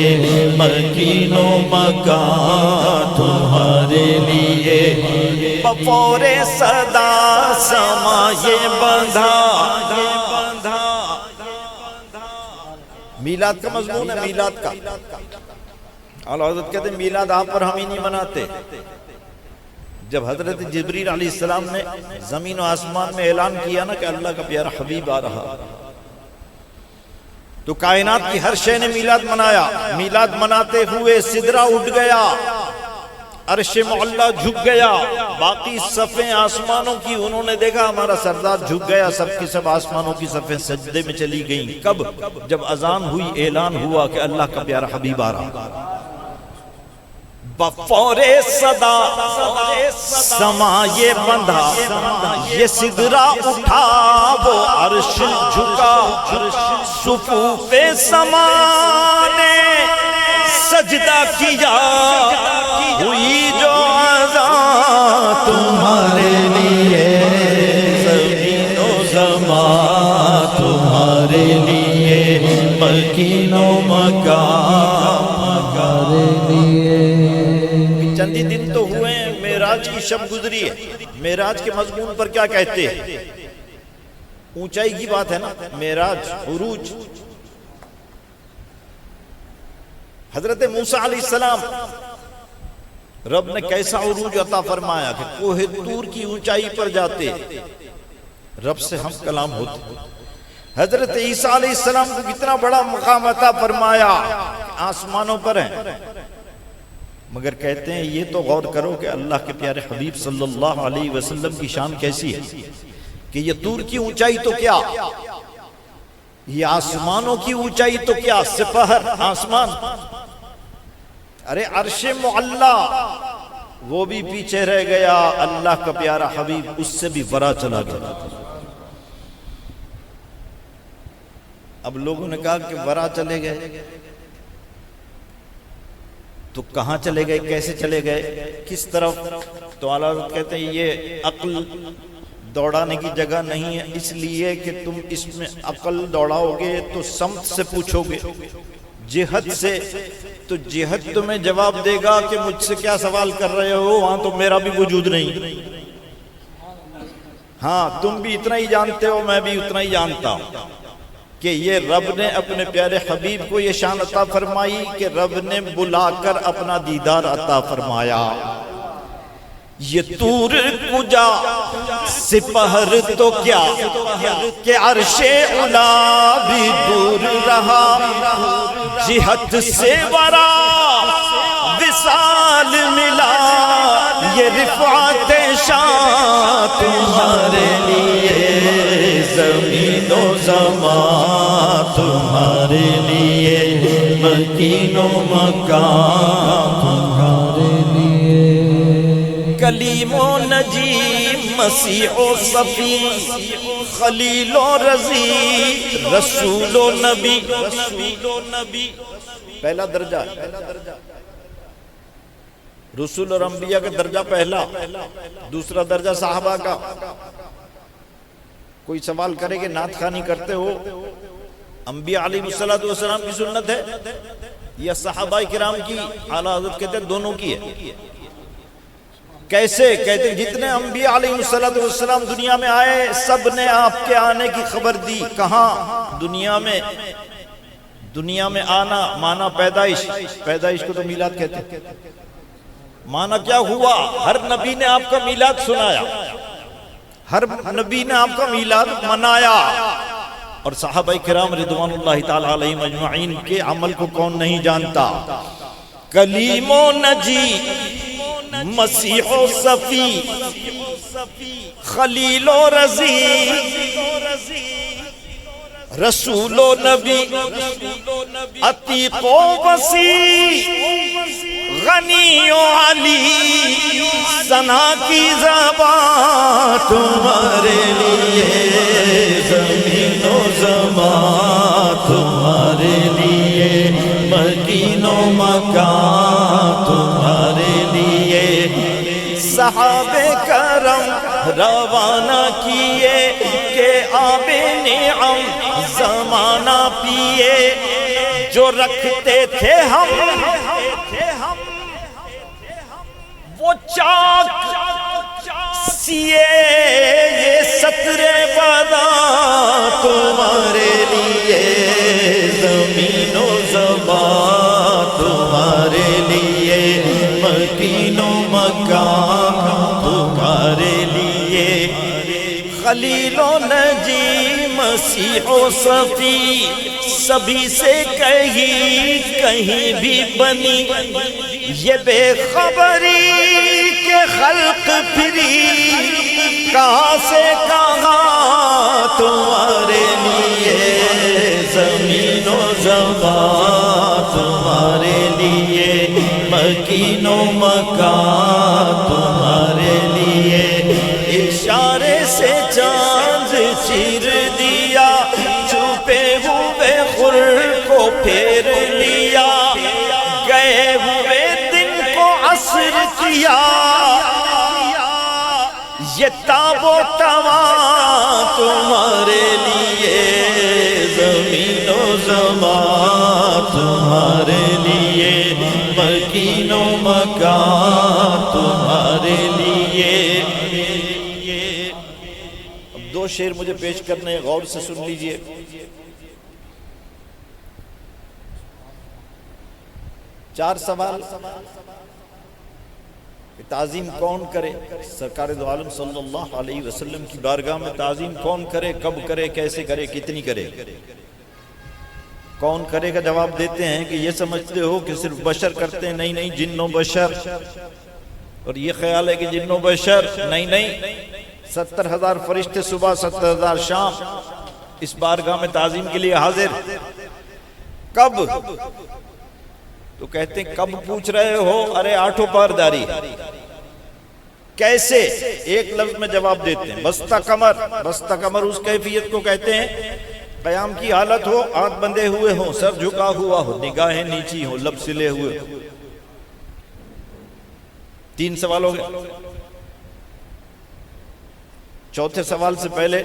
مکین و مکان تمہارے لیے. بفور صدا سما یہ بندھا. میلاد کا مضمون ہے، میلاد کا. اعلیٰ حضرت کہتے ہیں میلاد آپ پر ہم ہی نہیں مناتے، جب حضرت جبریل علیہ السلام نے زمین و آسمان میں اعلان کیا نا کہ اللہ کا پیارا حبیب آ رہا، تو کائنات کی ہر شے نے میلاد منایا. میلاد مناتے ہوئے سدرہ اٹھ گیا، عرش معلیٰ جھک گیا، باقی صفیں آسمانوں کی انہوں نے دیکھا ہمارا سردار جھک گیا، سب کی سب آسمانوں کی صفیں سجدے میں چلی گئیں. کب؟ جب اذان ہوئی، اعلان ہوا کہ اللہ کا پیارا حبیب آ رہا. بفور صدا سما یہ بندھا، یہ سدرہ اٹھا وہ عرش جھکا، صفوف سما نے سجدہ کیا، ہوئی جو اذان تمہارے لیے، زمین و زمان تمہارے لیے، مکین و مکان تمہارے لیے. چندی دن تو ہوئے ہیں، معراج کی شب گزری ہے. معراج کے مضمون پر کیا کہتے ہیں؟ اونچائی کی بات ہے نا، معراج، عروج. حضرت موسیٰ علیہ السلام رب نے کیسا عروج عطا فرمایا کہ کوہ طور کی اونچائی پر جاتے، رب سے ہم کلام ہوتے. حضرت عیسیٰ علیہ السلام کو کتنا بڑا مقام عطا فرمایا، آسمانوں پر ہیں. مگر کہتے ہیں یہ تو غور کرو کہ اللہ کے پیارے حبیب صلی اللہ علیہ وسلم کی شان کیسی ہے کہ یہ طور کی اونچائی تو کیا، یہ آسمانوں کی اونچائی تو کیا، سپہر آسمان. ارے عرش معلیٰ وہ بھی پیچھے رہ گیا، اللہ کا پیارا حبیب اس سے بھی ورا چلا گیا. اب لوگوں نے کہا کہ ورا چلے گئے تو کہاں چلے گئے، کیسے چلے گئے، کس طرف؟ تو اعلیٰ حضرت کہتے ہیں یہ عقل دوڑانے کی جگہ نہیں ہے، اس لیے کہ تم اس میں عقل دوڑاؤ گے تو سمت سے پوچھو گے، جہت سے، تو جہت تمہیں جواب دے گا کہ مجھ سے کیا سوال کر رہے ہو، وہاں تو میرا بھی وجود نہیں. ہاں تم بھی اتنا ہی جانتے ہو، میں بھی اتنا ہی جانتا ہوں کہ یہ رب نے اپنے پیارے حبیب کو یہ شان عطا فرمائی کہ رب نے بلا کر اپنا دیدار عطا فرمایا. یہ طور کجا سپہر تو کیا کہ عرش اولا بھی دور رہا، جہت سے ورا وصال ملا، یہ رفعت شان تمہارے لیے، زمین و زمان تمہارے لیے، مکین و مکان تمہارے لیے. کلیم و نجیم، مسیح و صفی، خلیل و رضی، رسول و نبی. پہلا درجہ رسول اور انبیاء کا درجہ پہلا، دوسرا درجہ صحابہ کا. کوئی سوال کرے کہ نعت خوانی کرتے ہو، انبیاء علیہ السلام کی سنت ہے یا صحابہ کرام کی؟ اعلیٰ حضرت کہتے ہیں دونوں کی ہے. کیسے؟ کہتے ہیں جتنے انبیاء علیہ السلام دنیا میں آئے سب نے آپ کے آنے کی خبر دی. کہاں؟ دنیا میں. دنیا میں آنا مانا پیدائش، پیدائش کو تو میلاد کہتے ہیں. مانا کیا ہوا؟ ہر نبی نے آپ کا میلاد سنایا، ہر نبی نے آپ کا میلاد منایا. اور صحابہ کرام رضوان اللہ تعالی علیہم اجمعین کے عمل کو کون نہیں جانتا. کلیم و نجی، مسیح و صفی، خلیل و رضی، رسول و نبی، عتیق و وسیع، غنی و علی، ثنا کی زبان تمہارے لیے، زمین و زمان تمہارے لیے، مکین و مکان تمہارے لیے. صحابہ کرم روانہ کیے کہ آب نعم زمانہ پیے، جو رکھتے تھے ہم وہ چاک سیے، یہ سطر بدا تمہارے لیے، زمین و زمان تمہارے لیے، مکین و مکان خلیل و نجی مسیح و صفی سبھی سے کہیں بھی بنی یہ بے خبری کہ خلق پھری کہاں سے کہاں تمہارے لیے زمین و زمان تمہارے لیے مکین و مکان تمہارے لیے اشارے سے چاند چیر دیا چھپے ہوئے خور کو پھیر لیا گئے ہوئے دن کو عصر کیا یہ تاب و تواں تمہارے لیے زمین و زمان تمہارے لیے مکین و مکان تمہارے لیے. اب دو شعر مجھے پیش کرنے غور سے سن لیجئے. چار سوال کہ تعظیم کون کرے؟ سرکار دو عالم صلی اللہ علیہ وسلم کی بارگاہ میں تعظیم کون کرے، کب کرے، کیسے کرے، کتنی کرے؟ کون کرے کا جواب دیتے ہیں کہ یہ سمجھتے ہو کہ صرف بشر کرتے ہیں، نہیں جن و بشر. اور یہ خیال ہے کہ جن و بشر نہیں 70,000 فرشتے صبح 70,000 شام اس بارگاہ میں تعظیم کے لیے حاضر. کب؟ تو کہتے ہیں کب پوچھ رہے ہو؟ ارے آٹھوں پار جاری. کیسے؟ ایک لفظ میں جواب دیتے ہیں. بستہ کمر اس کیفیت کو کہتے ہیں قیام کی حالت ہو، ہاتھ بندھے ہوئے ہوں، سر جھکا ہوا ہو، نگاہیں نیچی ہوں، لب سلے ہوئے ہوں. 3 سوال ہو گئے. چوتھے سوال سے پہلے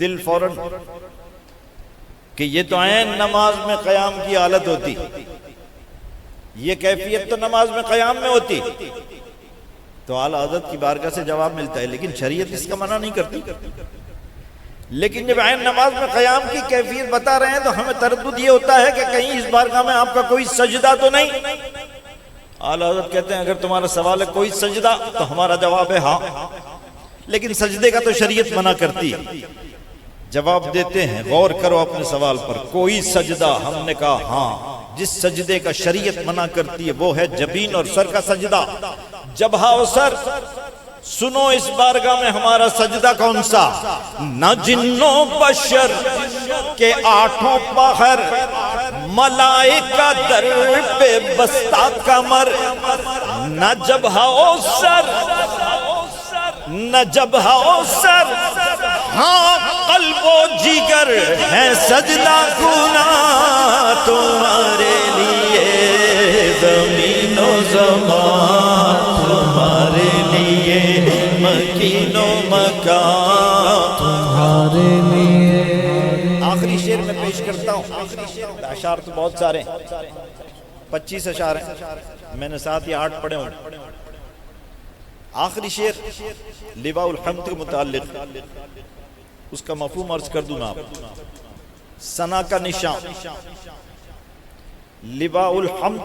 دل فوراً کہ یہ تو عین نماز میں قیام کی حالت ہوتی، یہ کیفیت تو نماز میں قیام میں ہوتی. تو اعلی حضرت کی بارگاہ سے جواب ملتا ہے لیکن شریعت اس کا منع نہیں کرتی. لیکن جب عین نماز میں قیام کی کیفیت بتا رہے ہیں تو ہمیں تردد یہ ہوتا ہے کہ کہیں اس بارگاہ میں آپ کا کوئی سجدہ تو نہیں. اعلی حضرت کہتے ہیں اگر تمہارا سوال ہے کوئی سجدہ تو ہمارا جواب ہے ہاں، لیکن سجدے کا تو شریعت منع کرتی ہے. جواب دیتے ہیں غور کرو اپنے سوال پر. کوئی سجدہ؟ ہم نے کہا ہاں. جس سجدے کا شریعت منع کرتی ہے وہ ہے جبین اور سر کا سجدہ. جبہہ و سر. سنو اس بارگاہ میں ہمارا سجدہ کون سا؟ نہ جن و بشر کے آٹھوں پہر ملائکہ در پہ بستہ کمر. نہ جبہہ و سر، نہ جبہہ و سر، ہاں قلب و جگر ہے سجدہ گنا تمہارے لیے زمین و زمان تمہارے لیے مکین و مکان تمہارے لیے. آخری شعر میں پیش کرتا ہوں. اشعار تو بہت سارے ہیں، 25 اشعار ہیں، میں نے 7 یا 8 پڑھے ہوں. آخری شعر لواء الحمد کے متعلق، اس کا مفہوم عرض کر دوں آپ. ثنا کا نشان، لواء الحمد،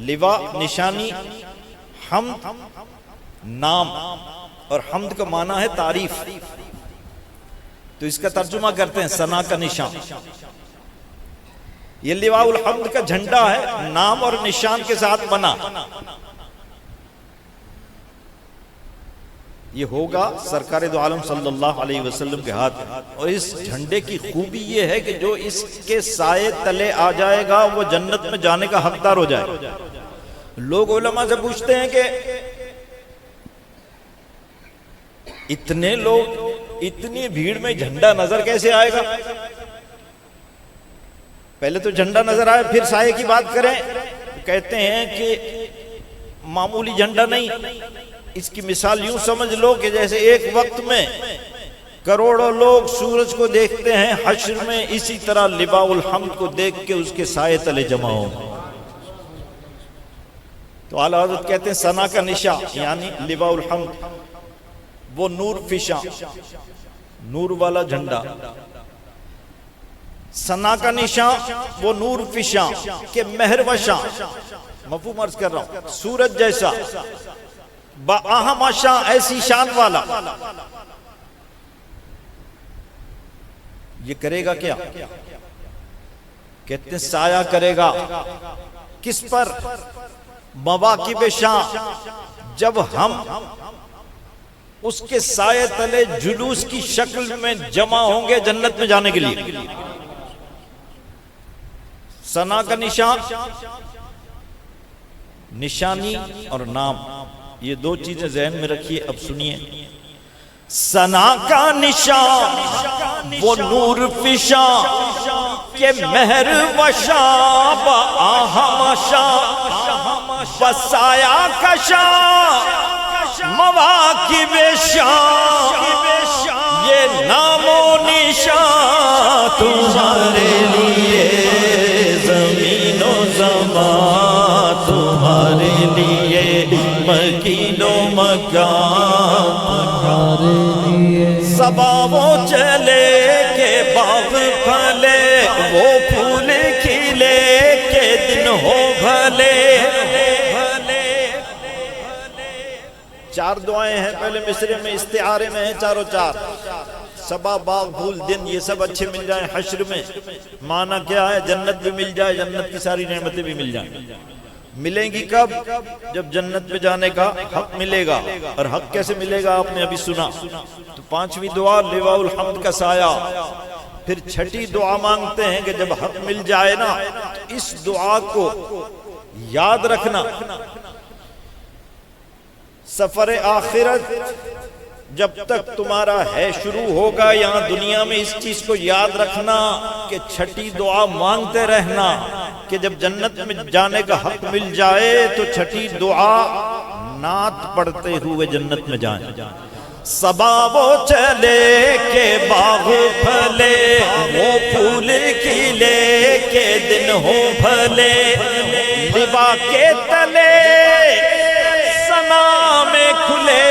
لواء نشانی، حمد نام، اور حمد کا معنی ہے تعریف. تو اس کا ترجمہ کرتے ہیں ثنا کا نشان. یہ لواء الحمد کا جھنڈا ہے، نام اور نشان کے ساتھ بنا. یہ ہوگا سرکار دو عالم صلی اللہ علیہ وسلم کے ہاتھ. اور اس جھنڈے کی خوبی یہ ہے کہ جو اس کے سائے تلے آ جائے گا وہ جنت میں جانے کا حقدار ہو جائے گا. لوگ علماء سے پوچھتے ہیں کہ اتنے لوگ اتنی بھیڑ میں جھنڈا نظر کیسے آئے گا؟ پہلے تو جھنڈا نظر آئے پھر سائے کی بات کریں. کہتے ہیں کہ معمولی جھنڈا نہیں، اس کی مثال یوں سمجھ لو کہ جیسے ایک وقت میں کروڑوں لوگ سورج کو دیکھتے ہیں حشر میں، اسی طرح لواء الحمد کو دیکھ کے اس کے سائے تلے جمع ہوں. تو اعلیٰ حضرت کہتے ہیں ثنا کا نشاں یعنی لواء الحمد، وہ نور فشاں، نور والا جھنڈا. ثنا کا نشاں وہ نور فشاں کہ مہروشاں، مفہوم عرض کر رہا ہوں، سورج جیسا، با اہم شان، ایسی شان والا. یہ کرے گا کیا؟ کہتے ہیں سایہ کرے گا. کس پر؟ مواقب شاہ، جب ہم اس کے سائے تلے جلوس کی شکل میں جمع ہوں گے جنت میں جانے کے لیے. ثنا کا نشان، نشانی اور نام، یہ دو چیزیں ذہن میں رکھیے. اب سنیے. ثنا کا نشان وہ نور فشاں کہ مہر وشاں با آہمشاں، بسایا کشاں مواقب شاں، یہ نام و نشان تمہارے لیے زمین و زمان، تمہارے لیے مکین و مکان، صبا وہ چلے کہ باغ پھلے، وہ پھول کھلے کہ دن ہو بھلے. چار دعائیں ہیں پہلے مصرے میں، استعارے میں ہیں چاروں چار. صبا، باغ، پھول، دن، یہ سب اچھے مل جائیں حشر میں. معنی کیا ہے؟ جنت بھی مل جائے، جنت کی ساری نعمتیں بھی مل جائیں. ملیں گی کب؟ جب جنت میں جانے کا حق ملے گا. اور حق کیسے ملے گا آپ نے ابھی سنا. تو پانچویں دعا لواء الحمد کا سایہ. پھر چھٹی دعا مانگتے ہیں کہ جب حق مل جائے نا تو اس دعا کو یاد رکھنا. سفر آخرت جب تک تمہارا ہے شروع ہوگا یہاں دنیا میں، اس چیز کو یاد رکھنا کہ چھٹی دعا مانگتے رہنا کہ جب جنت میں جانے کا حق مل جائے تو چھٹی دعا نعت پڑھتے ہوئے جنت میں جائیں. صبا وہ چلے کہ باغ پھلے، وہ پھول کھلے کہ دن ہو بھلے، لبا کے تلے ثنا میں کھلے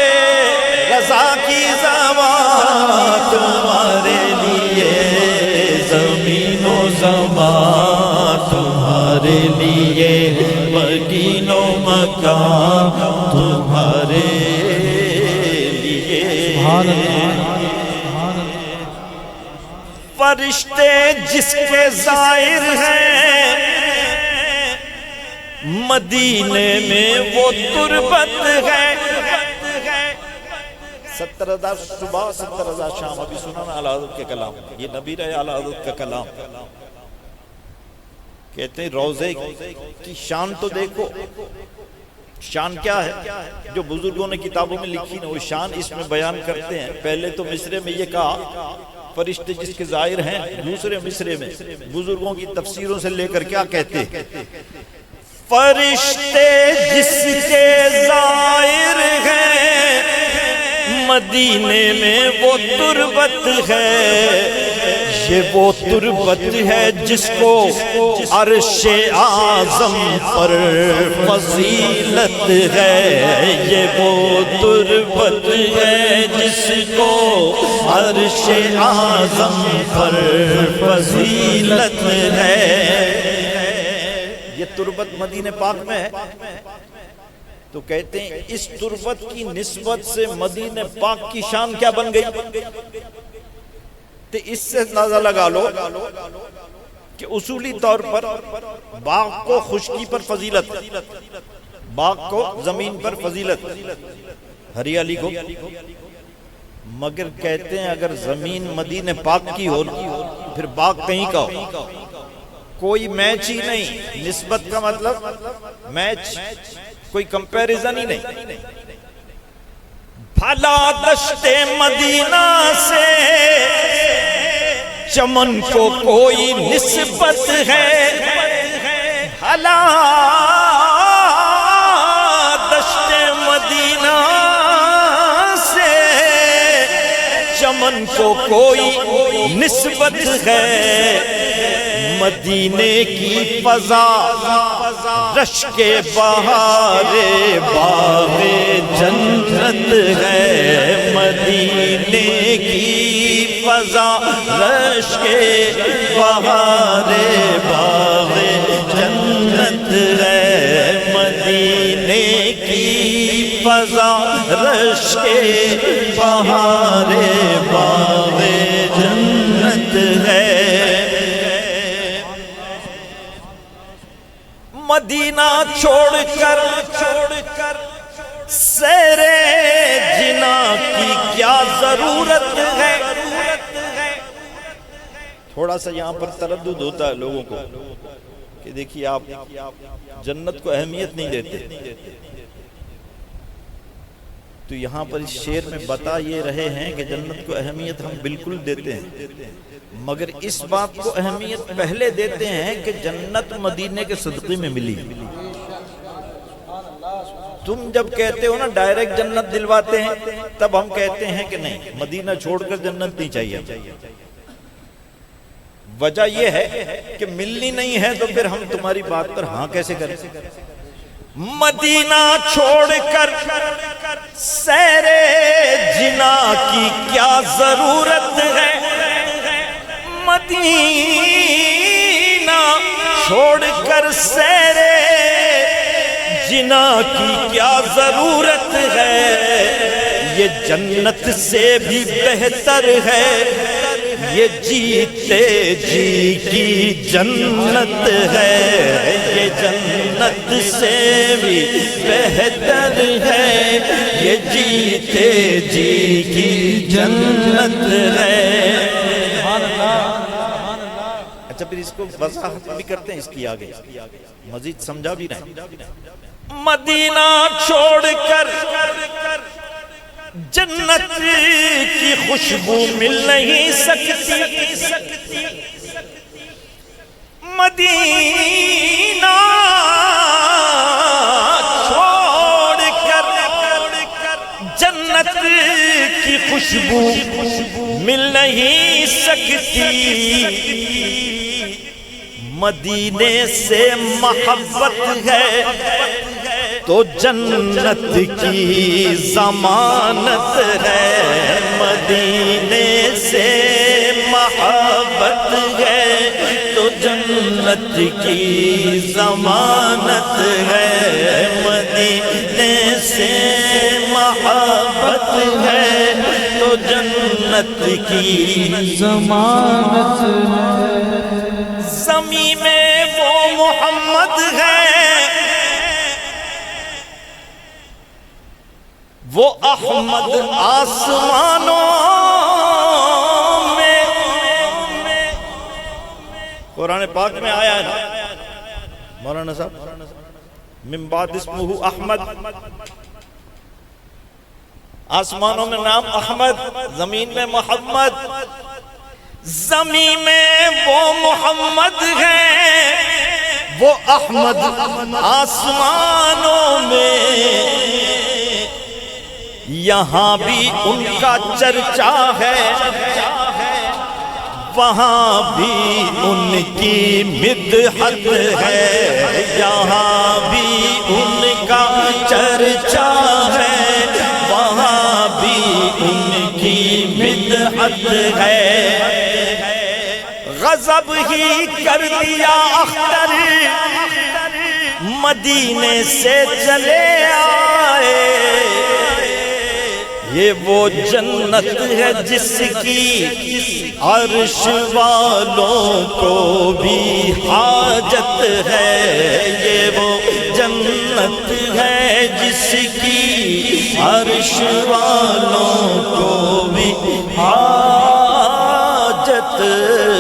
رضا کی زبان، تمہارے لیے زمین و زمان، تمہارے لیے مکین و مکان، تمہارے لیے. فرشتے جس کے زائر ہیں مدینے میں وہ تربت ہے. 70,000 صبح 70,000 شام. ابھی سنا نا اعلیٰ حضرت کے کلام، یہ نبی رہے اعلیٰ حضرت کا کلام. کہتے ہیں روضے کی شان تو دیکھو. شان کیا ہے؟ جو بزرگوں نے کتابوں میں لکھی نا وہ شان اس میں بیان کرتے ہیں. پہلے تو مصرے میں یہ کہا فرشتے جس کے ظاہر ہیں، دوسرے مصرے میں بزرگوں کی تفسیروں سے لے کر کیا کہتے ہیں؟ فرشتے جس کے ظاہر ہیں مدینے میں وہ تربت ہے. یہ وہ تربت ہے جس کو عرش اعظم پر فضیلت ہے. یہ وہ تربت ہے جس کو عرش اعظم پر فضیلت ہے. یہ تربت مدینہ پاک میں ہے. تو کہتے ہیں اس تربت کی نسبت سے مدینہ پاک کی شان کیا بن گئی. تو اس سے اندازہ لگا لو کہ اصولی طور پر باغ کو خشکی پر فضیلت، باغ کو زمین پر فضیلت، ہریالی کو. مگر کہتے ہیں اگر زمین مدینہ پاک کی ہو پھر باغ کہیں کا ہو، کوئی میچ ہی نہیں. نسبت کا مطلب میچ، کوئی کمپیریزن ہی نہیں. بھلا دشت مدینہ سے چمن کو کوئی نسبت ہے. بھلا دشت مدینہ سے چمن کو کوئی نسبت ہے. مدینے کی فضا رشک بہار باغ جنت ہے. مدینے کی فضا رشک بہار باغ جنت ہے. مدینے کی فضا رشک بہار باغ جنت ہے مدینہ چھوڑ کر سیر جنا کی کیا ضرورت ہے تھوڑا سا یہاں پر تردد ہوتا ہے لوگوں کو کہ دیکھیے آپ جنت کو اہمیت نہیں دیتے تو یہاں پر اس شعر میں بتا یہ رہے ہیں کہ جنت کو اہمیت ہم بالکل دیتے ہیں مگر اس بات کو اہمیت پہلے دیتے ہیں کہ جنت مدینے کے صدقے میں ملی تم جب کہتے ہو نا ڈائریکٹ جنت دلواتے ہیں تب ہم کہتے ہیں کہ نہیں مدینہ چھوڑ کر جنت نہیں چاہیے وجہ یہ ہے کہ ملنی نہیں ہے تو پھر ہم تمہاری بات پر ہاں کیسے کریں مدینہ چھوڑ کر سیر جنا کی کیا ضرورت ہے مدینہ چھوڑ کر سیر جنا کی کیا ضرورت ہے یہ جنت سے بھی بہتر ہے یہ جیتے جی کی جنت ہے یہ جنت سے بھی بہتر ہے یہ جیتے جی کی جنت ہے اچھا پھر اس کو وضاحت بھی کرتے ہیں اس کی آگے مزید سمجھا بھی رہے مدینہ چھوڑ کر جنت کی خوشبو مل نہیں سکتی مدینہ چھوڑ کر جنت کی خوشبو مل نہیں سکتی مدینے سے محبت ہے تو جنت کی ضمانت ہے مدینے سے محبت ہے تو جنت کی ضمانت ہے مدینے سے محبت ہے تو جنت کی ضمانت ہے زمین میں وہ محمد ہے وہ احمد آسمانوں میں قرآن پاک میں آیا ہے نا مولانا صاحب من بعد اسمہ احمد آسمانوں میں نام احمد زمین میں محمد زمین میں وہ محمد ہے وہ احمد آسمانوں میں یہاں بھی ان کا چرچا ہے وہاں بھی ان کی مدحت ہے یہاں بھی ان کا چرچا ہے وہاں بھی ان کی مدحت ہے غضب ہی کر دیا اختر مدینے سے چلے آئے یہ وہ جنت ہے جس کی عرش والوں کو بھی حاجت ہے یہ وہ جنت ہے جس کی عرش والوں کو بھی حاجت ہے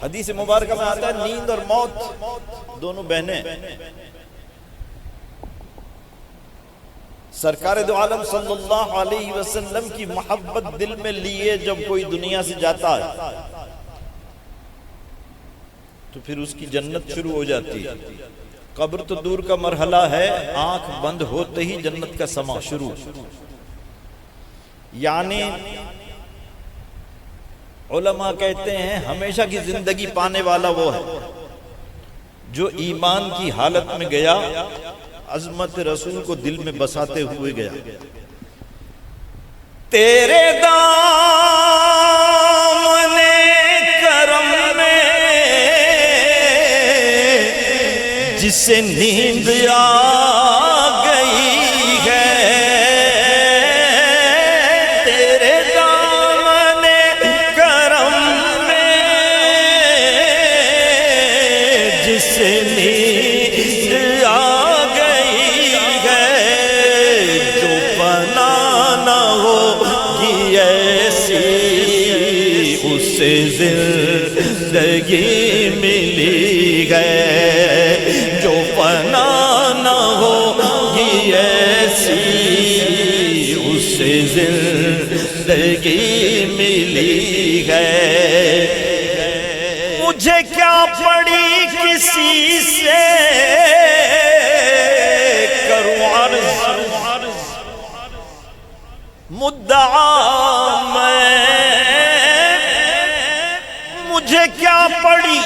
حدیث مبارکہ میں آتا ہے نیند اور موت دونوں بہنیں سرکار دو عالم صلی اللہ علیہ وسلم کی محبت دل میں لیے جب کوئی دنیا سے جاتا ہے تو پھر اس کی جنت شروع ہو جاتی ہے قبر تو دور کا مرحلہ ہے آنکھ بند ہوتے ہی جنت کا سما شروع یعنی علماء کہتے ہیں ہمیشہ کی زندگی پانے والا وہ ہے جو ایمان کی حالت میں گیا عظمت رسول کو دل میں بساتے ہوئے گیا تیرے دامن کرم میں جسے نیند آ گئی ہے سے زندگی ملی ہے جو فنا نہ ہوگی ایسی اس سے زندگی ملی ہے مجھے کیا پڑی کسی سے کروں عرض مدعا میں مجھے کیا پڑی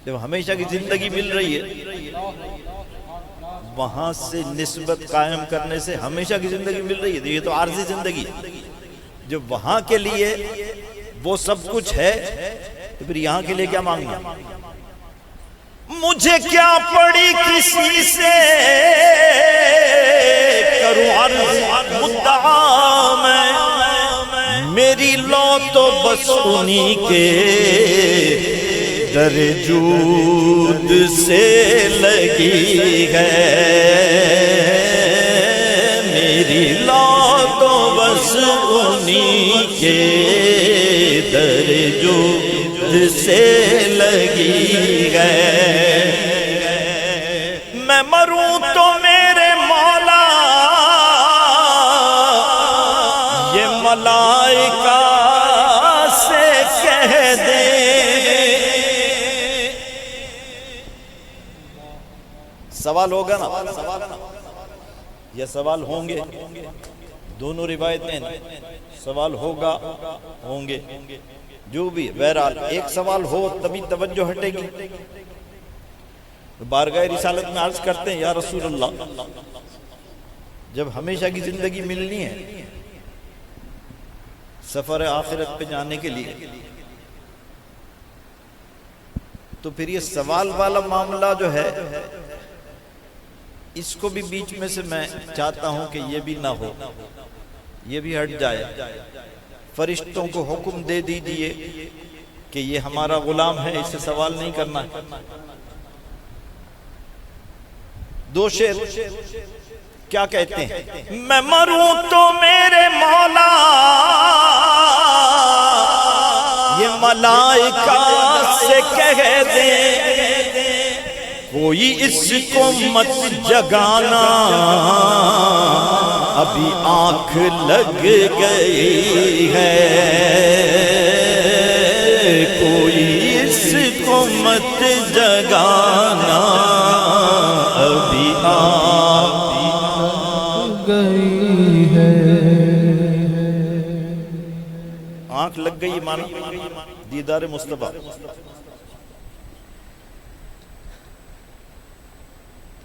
جب ہمیشہ کی زندگی مل رہی ہے وہاں سے نسبت قائم کرنے سے ہمیشہ کی زندگی مل رہی ہے یہ تو عارضی زندگی ہے جو وہاں کے لیے وہ سب کچھ ہے تو پھر یہاں کے لیے کیا مانگنا مجھے کیا پڑی کسی سے کروں عرض مدعا میں میری لو تو بس انہی کے در جود سے لگی ہے میری لو تو بس انہی کے در جود سے لگی ہے میں مروں تو میرے مولا یہ ملائکہ سے کہہ دے سوال ہوگا نا یہ سوال ہوں گے دونوں روایتیں سوال ہوگا ہوں گے جو بھی بہرحال ایک سوال ہو تبھی توجہ ہٹے گی بارگاہ رسالت میں عرض کرتے ہیں یا رسول اللہ جب ہمیشہ کی زندگی ملنی ہے سفر آخرت پہ جانے کے لیے تو پھر یہ سوال والا معاملہ جو ہے اس کو بھی بیچ میں سے میں چاہتا ہوں کہ یہ بھی نہ ہو یہ بھی ہٹ جائے فرشتوں کو حکم دے دیجئے کہ یہ ہمارا غلام ہے اس سے سوال نہیں کرنا ہے دو شعر کیا کہتے ہیں میں مروں تو میرے مولا یہ ملائکہ سے کہہ دے کوئی اس کو مت جگانا ابھی آنکھ لگ گئی ہے کوئی اس کو مت جگانا ابھی آنکھ گئی ہے آنکھ لگ گئی مانا دیدار مصطفیٰ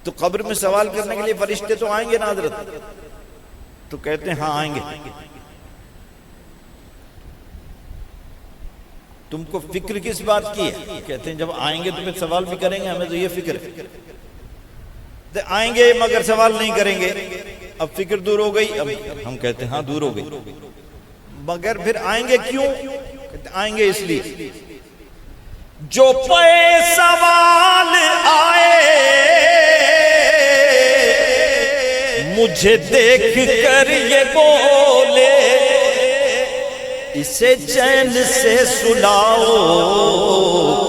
تو قبر میں سوال کرنے کے لیے فرشتے تو آئیں گے نا حضرت تو کہتے ہیں ہاں آئیں گے تم کو فکر کس بات کی ہے کہتے ہیں جب آئیں گے تو پھر سوال بھی کریں گے ہمیں تو یہ فکر ہے آئیں گے مگر سوال نہیں کریں گے اب فکر دور ہو گئی اب ہم کہتے ہیں ہاں دور ہو گئی مگر پھر آئیں گے کیوں کہتے ہیں آئیں گے اس لیے جو پے سوال آئے مجھے دیکھ کر یہ بولے اسے چین سے سلاؤ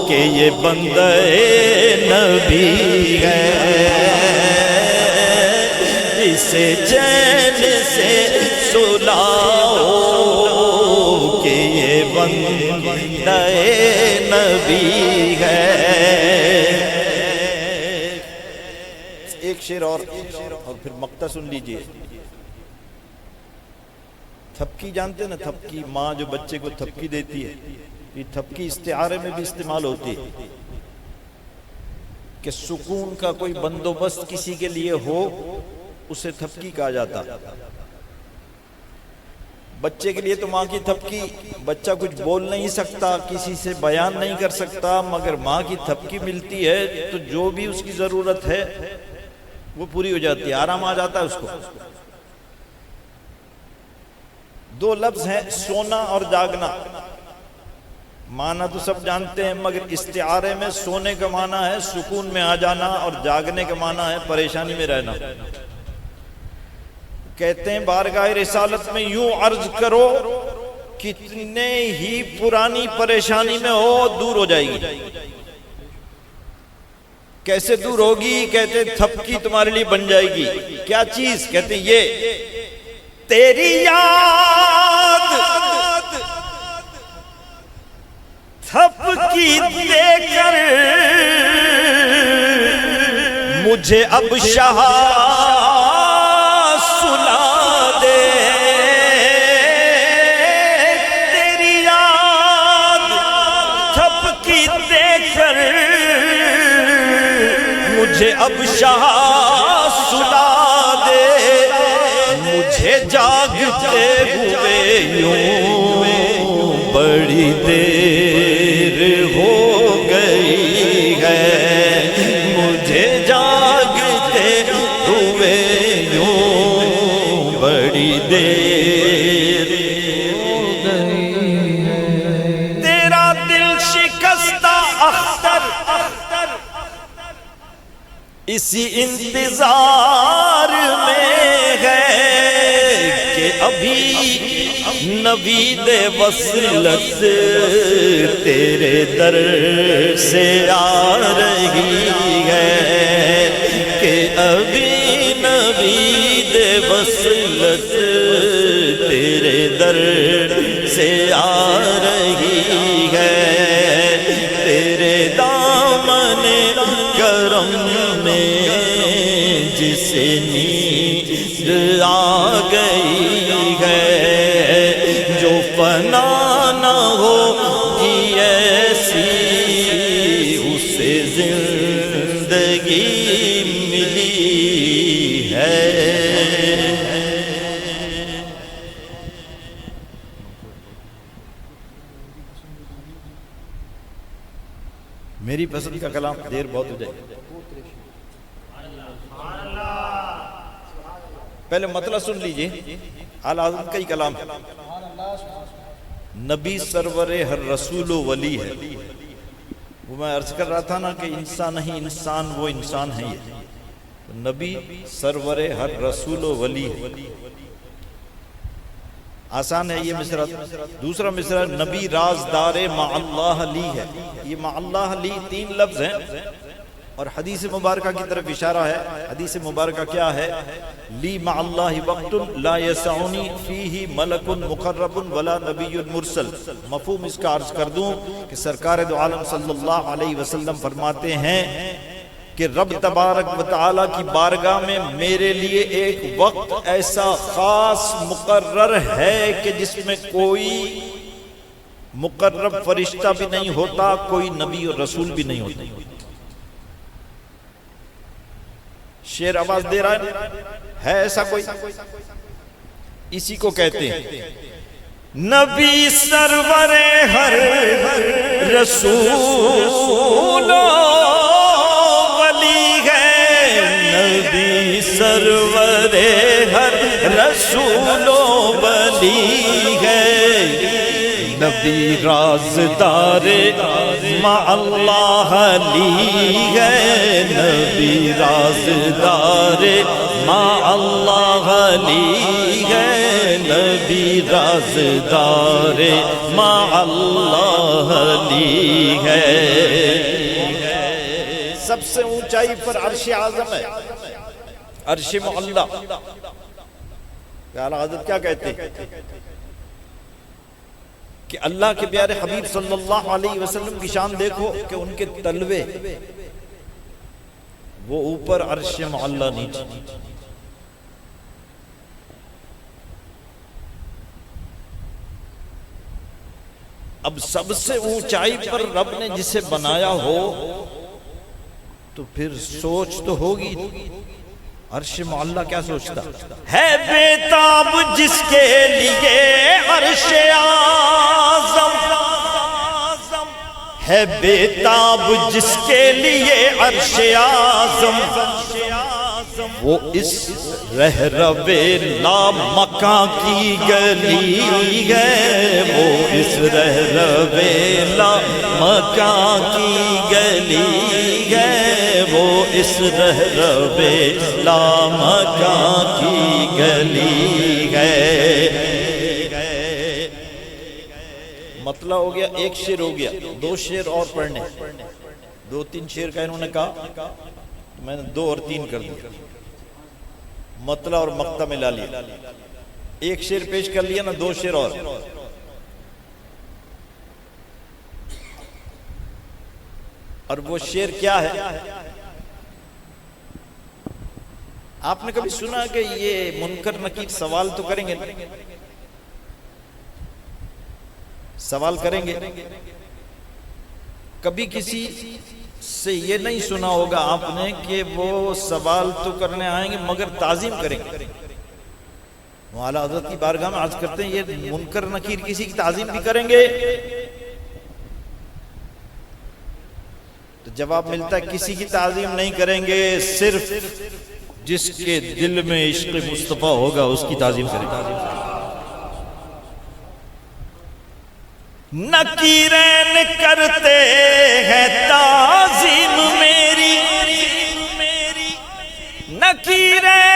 کہ یہ بندہ نبی ہے اسے چین سے سلاؤ کہ یہ بندہ نبی ہے ایک شعر اور پھر مقطع سن لیجئے تھپکی جانتے ہیں نا تھپکی ماں جو بچے کو تھپکی دیتی ہے یہ تھپکی استعارے میں بھی استعمال ہوتی ہے کہ سکون کا کوئی بندوبست کسی کے لیے ہو اسے تھپکی کہا جاتا بچے کے لیے تو ماں کی تھپکی بچہ کچھ بول نہیں سکتا کسی سے بیان نہیں کر سکتا مگر ماں کی تھپکی ملتی ہے تو جو بھی اس کی ضرورت ہے وہ پوری ہو جاتی ہے آرام آ جاتا ہے اس کو دو لفظ ہیں سونا اور جاگنا معنی تو سب جانتے ہیں مگر استعارے میں سونے کا معنی ہے سکون میں آ جانا اور جاگنے کا معنی ہے پریشانی میں رہنا کہتے ہیں بارگاہ رسالت میں یوں عرض کرو کتنے ہی پرانی پریشانی میں ہو دور ہو جائے گی. کیسے دور ہوگی؟ کہتے تھپکی تمہارے لیے بن جائے گی. کیا چیز؟ کہتے یہ تیری یاد تھپکی دے کر مجھے اب شاہ سلا دے. تیری یاد تھپکی دے کر مجھے اب شاہ سلا دے. مجھے جاگتے ہوئے یوں بڑی دیر ہو گئی ہے. مجھے جاگتے ہوئے یوں بڑی دیر ہو گئی ہے. تیرا دل شکستہ اختر اسی انتظار میں ہے کہ ابھی نوید وصلت تیرے در سے آ رہی ہے. کہ ابھی نوید وصلت تیرے در سے آ رہی ہے. تیرے دامن کرم میں جس نیند آ گئی ہے جو فنا نہ ہوگی ایسی اسے زندگی ملی ہے. میری پسند کا کلام دیر بہت ہو جائے. پہلے مطلب سن لیجئے. اعلیٰ حضرت کا ہی کلام ہے. نبی سرور ہر رسول و ولی ہے. وہ میں عرض کر رہا تھا نا کہ انسان نہیں انسان وہ انسان ہے. یہ نبی سرور ہر رسول و ولی ہے. آسان ہے یہ مصرع. دوسرا مصرع نبی رازدار مع اللہ لی ہے. یہ مع اللہ لی 3 لفظ ہیں اور حدیث مبارکہ کی طرف اشارہ ہے. حدیث مبارکہ کیا ہے؟ لی مع اللہ وقت لا یسعنی فیہ ملک مقرب ولا نبی مرسل. مفہوم اس کا عرض کر دوں کہ سرکار دو عالم صلی اللہ علیہ وسلم فرماتے ہیں کہ رب تبارک و تعالیٰ کی بارگاہ میں میرے لیے ایک وقت ایسا خاص مقرر ہے کہ جس میں کوئی مقرب فرشتہ بھی نہیں ہوتا, کوئی نبی اور رسول بھی نہیں ہوتا. شعر آواز دے رہا ہے ایسا کوئی؟ اسی کو کہتے ہیں نبی سرور ہر رسول ولی ہے. نبی سرور ہر رسول ولی ہے. نبی رازدار مع اللہ لی ہے. نبی رازدار مع اللہ لی ہے. نبی رازدار مع اللہ لی ہے. سب سے اونچائی پر عرش اعظم ہے, عرش معلی. اعلیٰ حضرت کیا کہتے ہیں کہ اللہ کے پیارے حبیب صلی اللہ علیہ وسلم کی شان دیکھو کہ ان کے تلوے وہ اوپر عرش معلی نیچے. اب سب سے اونچائی پر رب نے جسے بنایا ہو تو پھر سوچ تو ہوگی. عرش معلی کیا سوچتا ہے؟ بیتاب جس کے لیے عرش اعظم ہے. بیتاب جس کے لیے عرش اعظم وہ اس رہروے لامکاں کی گلی ہے، وہ اس رہروے لامکاں کی گلی ہے، وہ اس رہروے لامکاں کی گلی ہے۔ مطلب ہو گیا، ایک شعر ہو گیا، 2 شعر اور پڑھنے، 2-3 شعر کا انہوں نے کہا، میں نے 2 اور 3 کر دیا، مطلع اور مقطع ملا لیا، ایک شعر پیش کر لیا نا، 2 شعر اور وہ شعر کیا ہے؟ آپ نے کبھی سنا کہ یہ منکر نکیر سوال تو کریں گے، سوال کریں گے، کبھی کسی سے یہ نہیں سنا ہوگا آپ نے کہ وہ سوال تو کرنے آئیں گے مگر تعظیم کریں گے۔ وہ اعلیٰ حضرت کی بارگاہ میں عرض کرتے ہیں یہ منکر نکیر کسی کی تعظیم بھی کریں گے؟ تو جواب ملتا ہے کسی کی تعظیم نہیں کریں گے، صرف جس کے دل میں عشق مصطفیٰ ہوگا اس کی تعظیم کریں گے۔ نکیرین کرتے ہیں تعظیم میری، نکیرین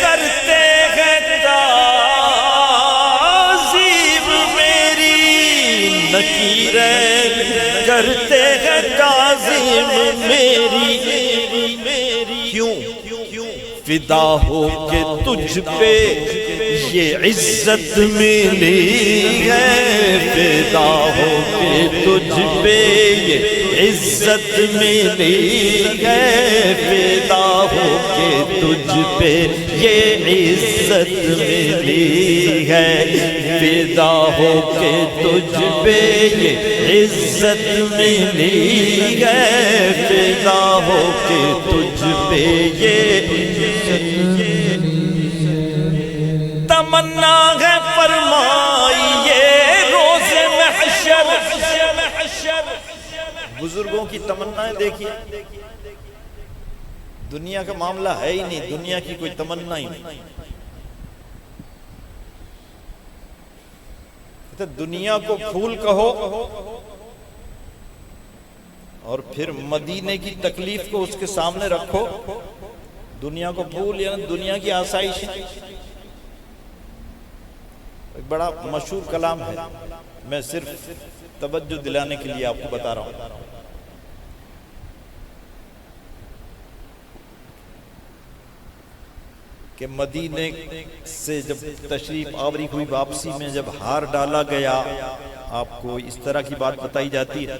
کرتے ہیں تعظیم میری، نکیرین کرتے ہیں تعظیم میری، کیوں فدا ہو کے تجھ پہ یہ عزت ملی ہے، فدا ہو کے تجھ پہ یہ عزت ملی ہے، فدا ہو کے تجھ پہ یہ عزت ملی ہے، فدا ہو کے تجھ پہ یہ عزت ملی ہے، فدا ہو کے تجھ پہ یہ تمنا ہے فرمائیے روز محشر۔ بزرگوں کی تمنائیں دیکھیے، دنیا کا معاملہ ہے ہی نہیں، دنیا کی کوئی تمنا ہی نہیں۔ دنیا کو پھول کہو اور پھر مدینے کی تکلیف کو اس کے سامنے رکھو، دنیا کو پھول یعنی دنیا کی آسائش۔ ایک بڑا مشہور کلام ہے، میں صرف توجہ دلانے کے لیے آپ کو بتا رہا ہوں۔ کہ مدینے سے جب تشریف آوری ہوئی، واپسی میں جب ہار ڈالا گیا، آپ کو اس طرح کی بات بتائی جاتی ہے،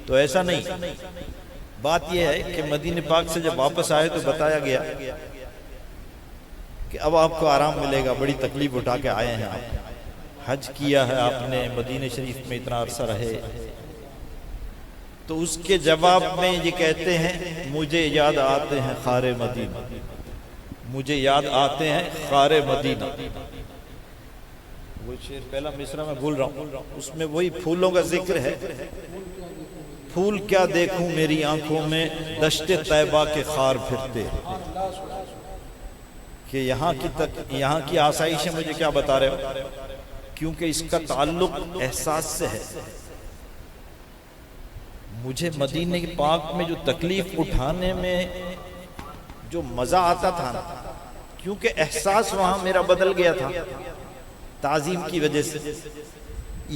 تو ایسا نہیں، بات یہ ہے کہ مدینہ پاک سے جب واپس آئے تو بتایا گیا کہ اب آپ کو آرام ملے گا، بڑی تکلیف اٹھا کے آئے ہیں، آپ حج کیا ہے آپ نے، مدینہ شریف میں اتنا عرصہ رہے، تو اس کے جواب میں یہ کہتے ہیں مجھے یاد آتے ہیں خار مدینہ، مجھے یاد آتے ہیں خار مدینہ۔ وہ شعر پہلا مصرع میں بھول رہا ہوں، اس میں وہی پھولوں کا ذکر ہے، پھول کیا دیکھوں میری آنکھوں میں دشت طیبہ کے خار پھرتے، کہ یہاں کی آسائشیں مجھے کیا بتا رہے ہو، کیونکہ اس کا تعلق احساس سے ہے۔ مجھے مدینہ پاک میں جو تکلیف اٹھانے میں جو مزہ آتا تھا نا، کیونکہ احساس وہاں میرا بدل گیا تھا تعظیم کی وجہ سے،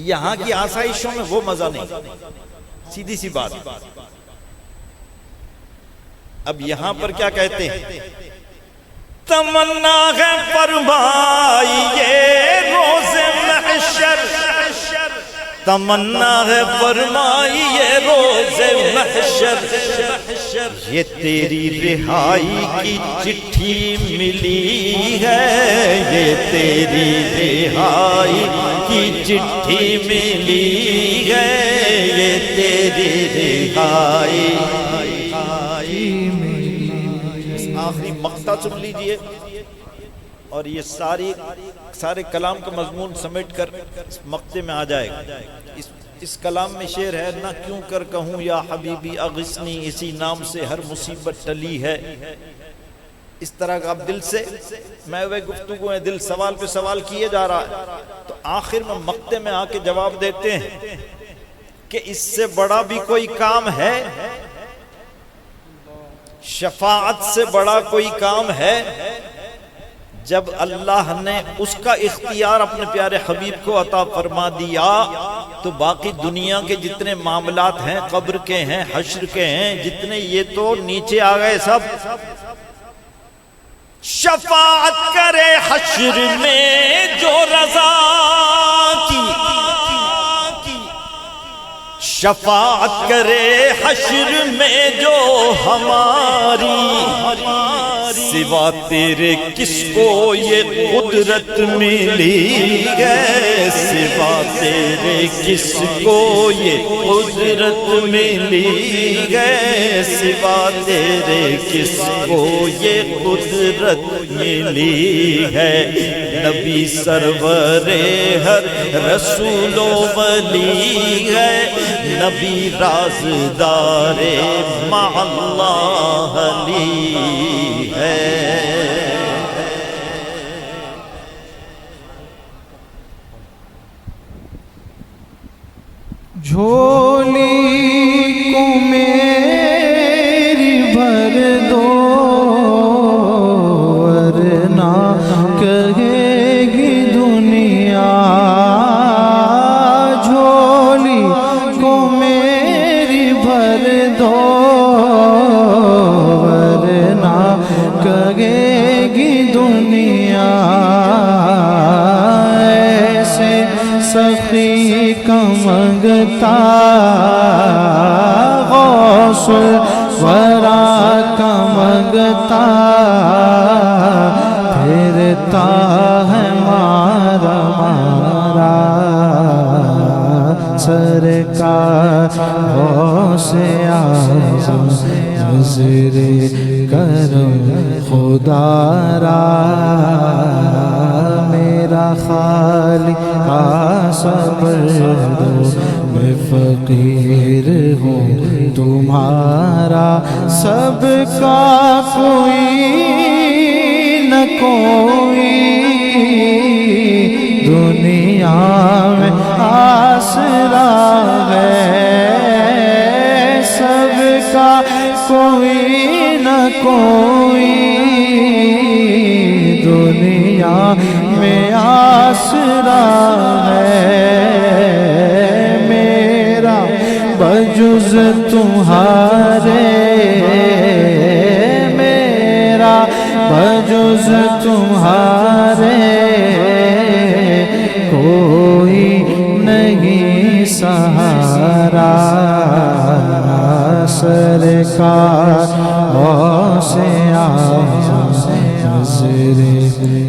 یہاں کی آسائشوں میں وہ مزہ نہیں، سیدھی سی بات۔ اب یہاں پر کیا کہتے ہیں، تمنا ہے فرمائیے روز محشر، تمنا ہے فرمائیے روز محشر، یہ تیری رہائی کی چٹھی ملی ہے، یہ تیری رہائی کی چٹھی ملی ہے، یہ تیری رہائی۔ آخری مقطع سن لیجئے اور یہ سارے کلام کا مضمون سمیٹ کر اس مقطع میں آ جائے گا۔ اس اس کلام میں شعر ہے، نہ کیوں کر کہوں یا حبیبی اغثنی، اسی نام سے ہر مصیبت ٹلی ہے۔ اس طرح کا اب دل سے میں وہ گفتگو ہے، دل سوال پہ سوال کیے جا رہا ہے، تو آخر میں مقطع میں آ کے جواب دیتے ہیں کہ اس سے بڑا بھی کوئی کام ہے؟ شفاعت سے بڑا کوئی کام ہے؟ جب اللہ نے اس کا اختیار اپنے پیارے حبیب کو عطا فرما دیا تو باقی دنیا کے جتنے معاملات ہیں، قبر کے ہیں، حشر کے ہیں، جتنے یہ تو نیچے آ گئے سب۔ شفاعت کرے حشر میں جو رضا کی، شفاعت کرے حشر میں جو ہماری، سوا تیرے کس کو یہ قدرت ملی ہے، سوا تیرے کس کو یہ قدرت ملی ہے، سوا تیرے کس کو یہ قدرت ملی ہے۔ نبی سرور ہر رسول و ولی ہے، نبی رازدار مع اللہ علی ہے۔ جھولی کو میری بھر دو ورنہ کہے گی دنیا، جھولی کو میری بھر دو ورنہ کہے گی دنیا، ایسے سخی کا منگتا غوث الورا کا منگتا، پھرتا ہے مارا مارا سرکار غوث اعظم، نظر کرم خدا را میرا خالق کا صبر دو، میں فقیر ہوں تمہارا، سب کا کوئی نہ کوئی دنیا میں آسرا ہے، سب کا کوئی نہ کوئی دنیا میں آسرا ہے، میرا بجز تمہارے، میرا بجز تمہارے کوئی نہیں سہارا، سرکار غوث اعظم، نظر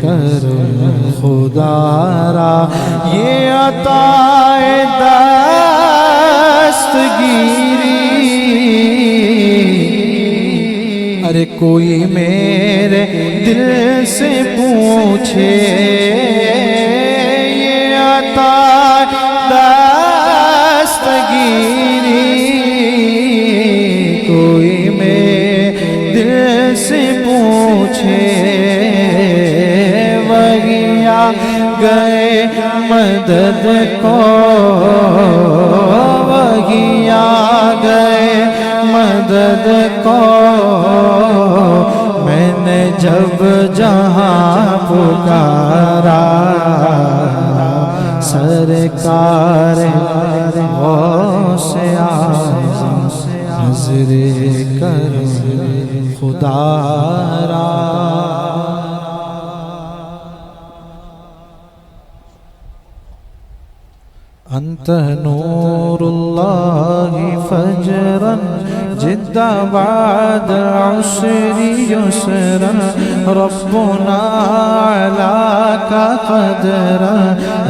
کرم خدا را یہ عطا دستگیری، ارے کوئی میرے دل سے پوچھے یہ عطا دستگیری، کوئی میرے دل سے پوچھے، وہی آ گئے مدد کو، وہی آ گئے مدد کو، میں نے جب جہاں پکارا، سرکار غوث اعظم، نظر کرم خدا را۔ انت نور اللہ فجرا جدا بعد عسر یسرا، ربنا علاک قدرا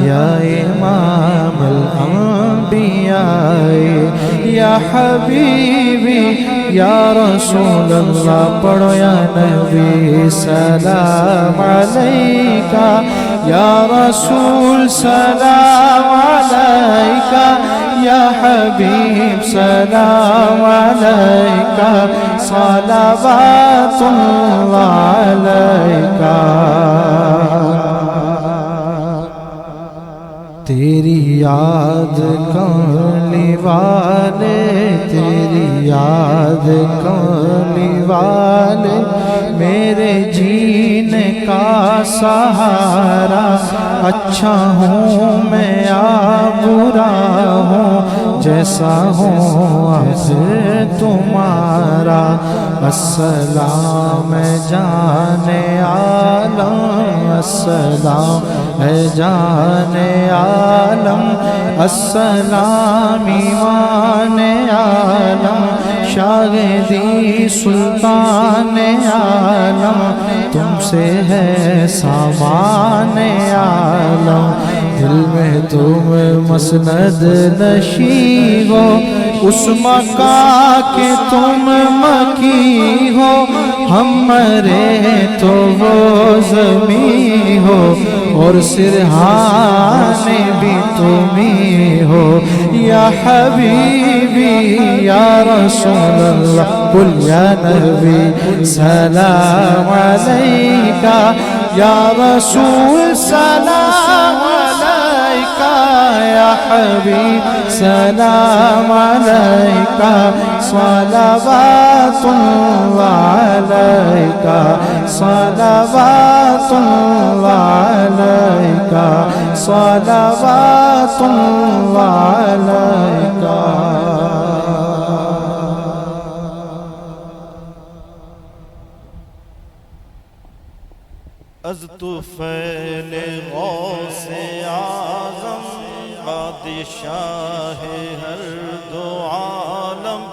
یا امام الانبیاء، یا حبیبی یا رسول اللہ، پڑھو یا نبی سلام علیکہ، یا رسول سلام علیکہ، یا حبیب سلام علیکہ صلوات اللہ علیکہ تیری یاد کرنے والے تیری یاد کرنے والے میرے جینے کا سہارا اچھا ہوں میں یا برا ہوں جیسا ہوں پھر تمہارا السلام جان عالم السلام جان عالم السلام ایمان عالم شاہدی سلطان عالم تم سے ہے سامان عالم دل میں تم مسند نشیں ہو اس مکہ کے تم مکی ہو ہم مرے تو وہ زمین ہو اور سرحان بھی تمہیں ہو یا حبیبی یا رسول اللہ قل یا نبی سلام علیکہ یا رسول سلام علیکہ یا حبیب سلام علیکہ صلوات اللہ علیکہ صلوات اللہ علیکہ صلوات اللہ علیکہ از طفیل غوث اعظم بادشاہ ہر دو عالم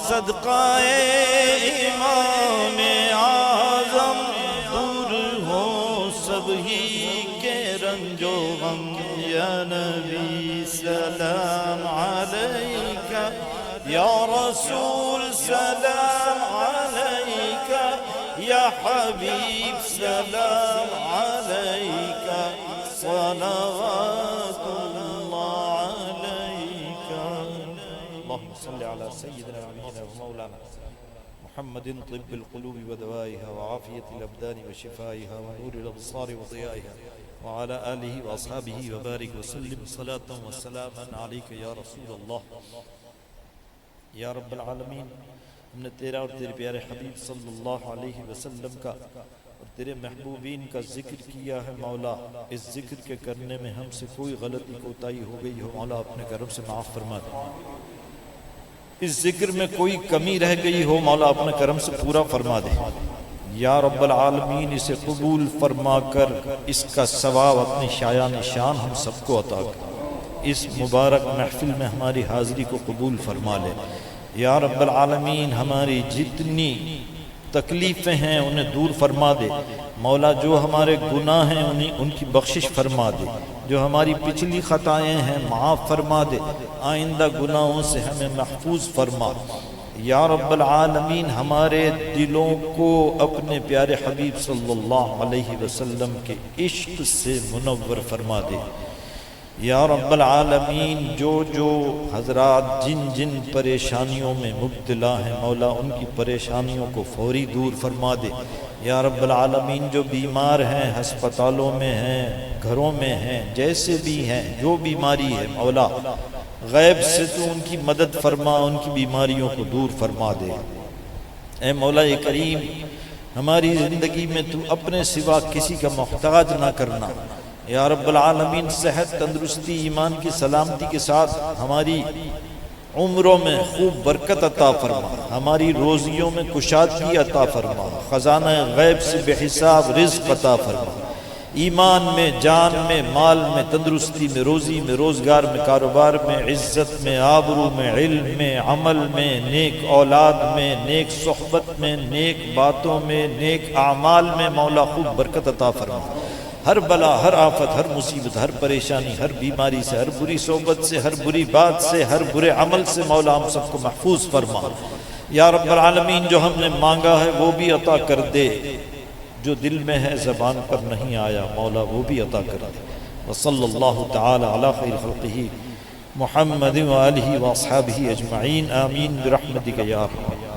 صدقہ امام اعظم دور ہو سب ہی کے رنج و غم یا نبی سلام علیکہ یا رسول سلام علیکہ یا حبیب سلام علیکہ صلوات اللہ علیکہ اللہم صلی علی سیدنا ومولانا محمد طب القلوب ودوائها وعافیت الابدان وشفائها ونور الابصار وضیائها وعلى آلہ واصحابہ وبارک وسلم صلاة وسلاما علیکہ یا رسول اللہ یا رب العالمین ہم نے تیرا اور تیرے پیارے حبیب صلی اللہ علیہ وسلم کا اور تیرے محبوبین کا ذکر کیا ہے مولا اس ذکر کے کرنے میں ہم سے کوئی غلطی کوتاہی ہو گئی ہو مولا اپنے کرم سے معاف فرما دے اس ذکر میں کوئی کمی رہ گئی ہو مولا اپنے کرم سے پورا فرما دے یا رب العالمین اسے قبول فرما کر اس کا ثواب اپنی شایان شان ہم سب کو عطا کر اس مبارک محفل میں ہماری حاضری کو قبول فرما لے یا رب العالمین ہماری جتنی تکلیفیں ہیں انہیں دور فرما دے مولا جو ہمارے گناہ ہیں ان کی بخشش فرما دے جو ہماری پچھلی خطائیں ہیں معاف فرما دے آئندہ گناہوں سے ہمیں محفوظ فرما یا رب العالمین ہمارے دلوں کو اپنے پیارے حبیب صلی اللہ علیہ وسلم کے عشق سے منور فرما دے یا رب العالمین جو حضرات جن پریشانیوں میں مبتلا ہیں مولا ان کی پریشانیوں کو فوری دور فرما دے یا رب العالمین جو بیمار ہیں ہسپتالوں میں ہیں گھروں میں ہیں جیسے بھی ہیں جو بیماری ہے مولا غیب سے تو ان کی مدد فرما ان کی بیماریوں کو دور فرما دے اے مولا کریم ہماری زندگی میں تو اپنے سوا کسی کا محتاج نہ کرنا یا رب العالمین صحت تندرستی ایمان کی سلامتی کے ساتھ ہماری عمروں میں خوب برکت عطا فرما ہماری روزیوں میں کشادگی عطا فرما خزانہ غیب سے بے حساب رزق عطا فرما ایمان میں جان میں مال میں تندرستی میں روزی میں روزگار میں کاروبار میں عزت میں آبرو میں علم میں عمل میں نیک اولاد میں نیک صحبت میں نیک باتوں میں نیک اعمال میں مولا خوب برکت عطا فرما ہر بلا ہر آفت ہر مصیبت ہر پریشانی ہر بیماری سے ہر بری صحبت سے ہر بری بات سے ہر برے عمل سے مولا ہم سب کو محفوظ فرما یا رب العالمین جو ہم نے مانگا ہے وہ بھی عطا کر دے جو دل میں ہے زبان پر نہیں آیا مولا وہ بھی عطا کر دے وصلی اللہ تعالی علی خیر خلقہ محمد وآلہ واصحابہ اجمعین آمین برحمتک یا ارحم الراحمین.